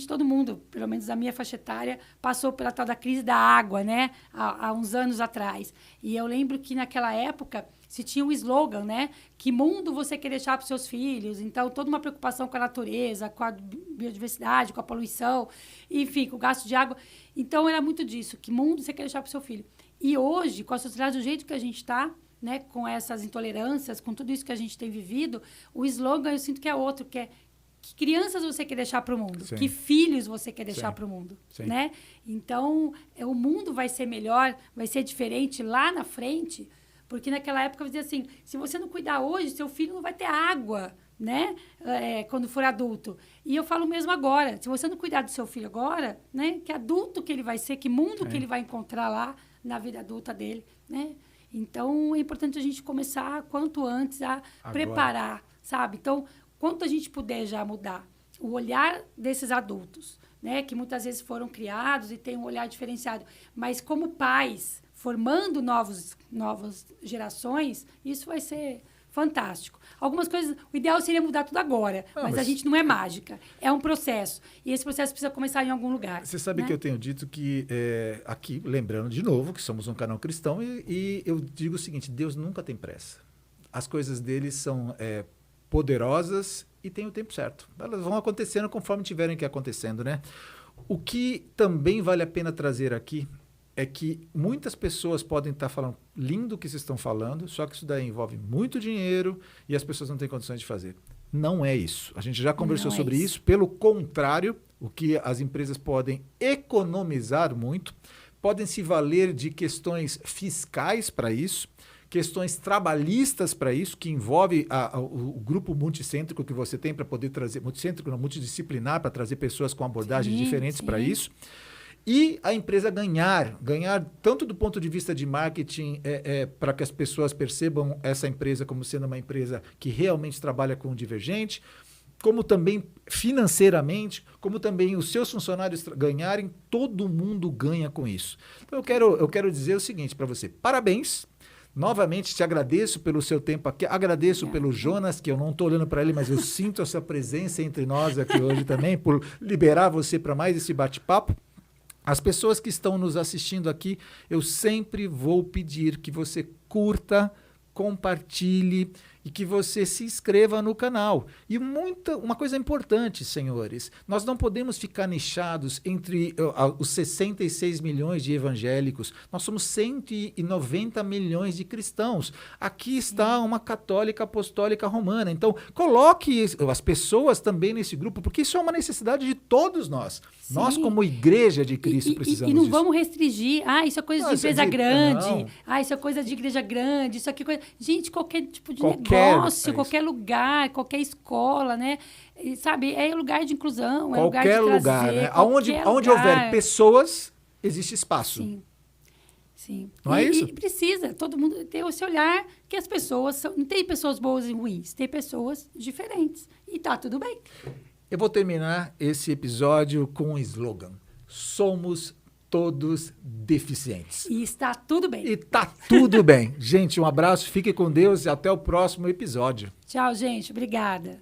todo mundo, pelo menos a minha faixa etária, passou pela tal da crise da água, né? Há uns anos atrás. E eu lembro que naquela época se tinha um slogan, né? Que mundo você quer deixar para os seus filhos? Então, toda uma preocupação com a natureza, com a biodiversidade, com a poluição, enfim, com o gasto de água. Então, era muito disso. Que mundo você quer deixar para o seu filho? E hoje, com a sociedade do jeito que a gente está, né, com essas intolerâncias, com tudo isso que a gente tem vivido, o slogan eu sinto que é outro, que é que crianças você quer deixar para o mundo, Sim. que filhos você quer deixar Sim. para o mundo, Sim. né? Então, o mundo vai ser melhor, vai ser diferente lá na frente, porque naquela época eu dizia assim, se você não cuidar hoje, seu filho não vai ter água, né? Quando for adulto. E eu falo mesmo agora, se você não cuidar do seu filho agora, né? Que adulto que ele vai ser, que mundo Sim. que ele vai encontrar lá na vida adulta dele, né? Então, é importante a gente começar quanto antes a preparar, sabe? Então, quanto a gente puder já mudar o olhar desses adultos, né? Que muitas vezes foram criados e têm um olhar diferenciado. Mas como pais, formando novas gerações, isso vai ser fantástico. Algumas coisas, o ideal seria mudar tudo agora, mas a gente não é mágica. É um processo. E esse processo precisa começar em algum lugar. Você sabe, né, que eu tenho dito que, aqui, lembrando de novo, que somos um canal cristão, e eu digo o seguinte, Deus nunca tem pressa. As coisas dele são poderosas e tem o tempo certo. Elas vão acontecendo conforme tiverem que acontecendo, né? O que também vale a pena trazer aqui é que muitas pessoas podem estar falando lindo o que vocês estão falando, só que isso daí envolve muito dinheiro e as pessoas não têm condições de fazer. Não é isso. A gente já conversou sobre isso. Pelo contrário, o que as empresas podem economizar muito, podem se valer de questões fiscais para isso, questões trabalhistas para isso, que envolve o grupo multicêntrico que você tem para poder trazer, multicêntrico não, multidisciplinar, para trazer pessoas com abordagens diferentes para isso. E a empresa ganhar tanto do ponto de vista de marketing, para que as pessoas percebam essa empresa como sendo uma empresa que realmente trabalha com o divergente, como também financeiramente, como também os seus funcionários ganharem, todo mundo ganha com isso. Então eu quero dizer o seguinte para você, parabéns. Novamente, te agradeço pelo seu tempo aqui, agradeço pelo Jonas, que eu não estou olhando para ele, mas eu sinto essa presença entre nós aqui hoje também, por liberar você para mais esse bate-papo. As pessoas que estão nos assistindo aqui, eu sempre vou pedir que você curta, compartilhe e que você se inscreva no canal. E uma coisa importante, senhores, nós não podemos ficar nichados entre os 66 milhões de evangélicos. Nós somos 190 milhões de cristãos. Aqui está uma católica apostólica romana. Então, coloque as pessoas também nesse grupo, porque isso é uma necessidade de todos nós. Sim. Nós, como igreja de Cristo, precisamos disso. E não vamos restringir. Isso é coisa de empresa grande. Isso é coisa de igreja grande. Isso aqui é coisa... Gente, qualquer tipo de negócio, qualquer lugar, qualquer escola, né? E, sabe, é lugar de inclusão, é lugar de trazer. Lugar, né? Onde houver pessoas, existe espaço. Sim. Sim. Não é isso? E precisa, todo mundo ter esse olhar que as pessoas não tem pessoas boas e ruins, tem pessoas diferentes. E tá tudo bem. Eu vou terminar esse episódio com um slogan. Somos todos deficientes. E está tudo bem. E está tudo bem. Gente, um abraço, fique com Deus e até o próximo episódio. Tchau, gente. Obrigada.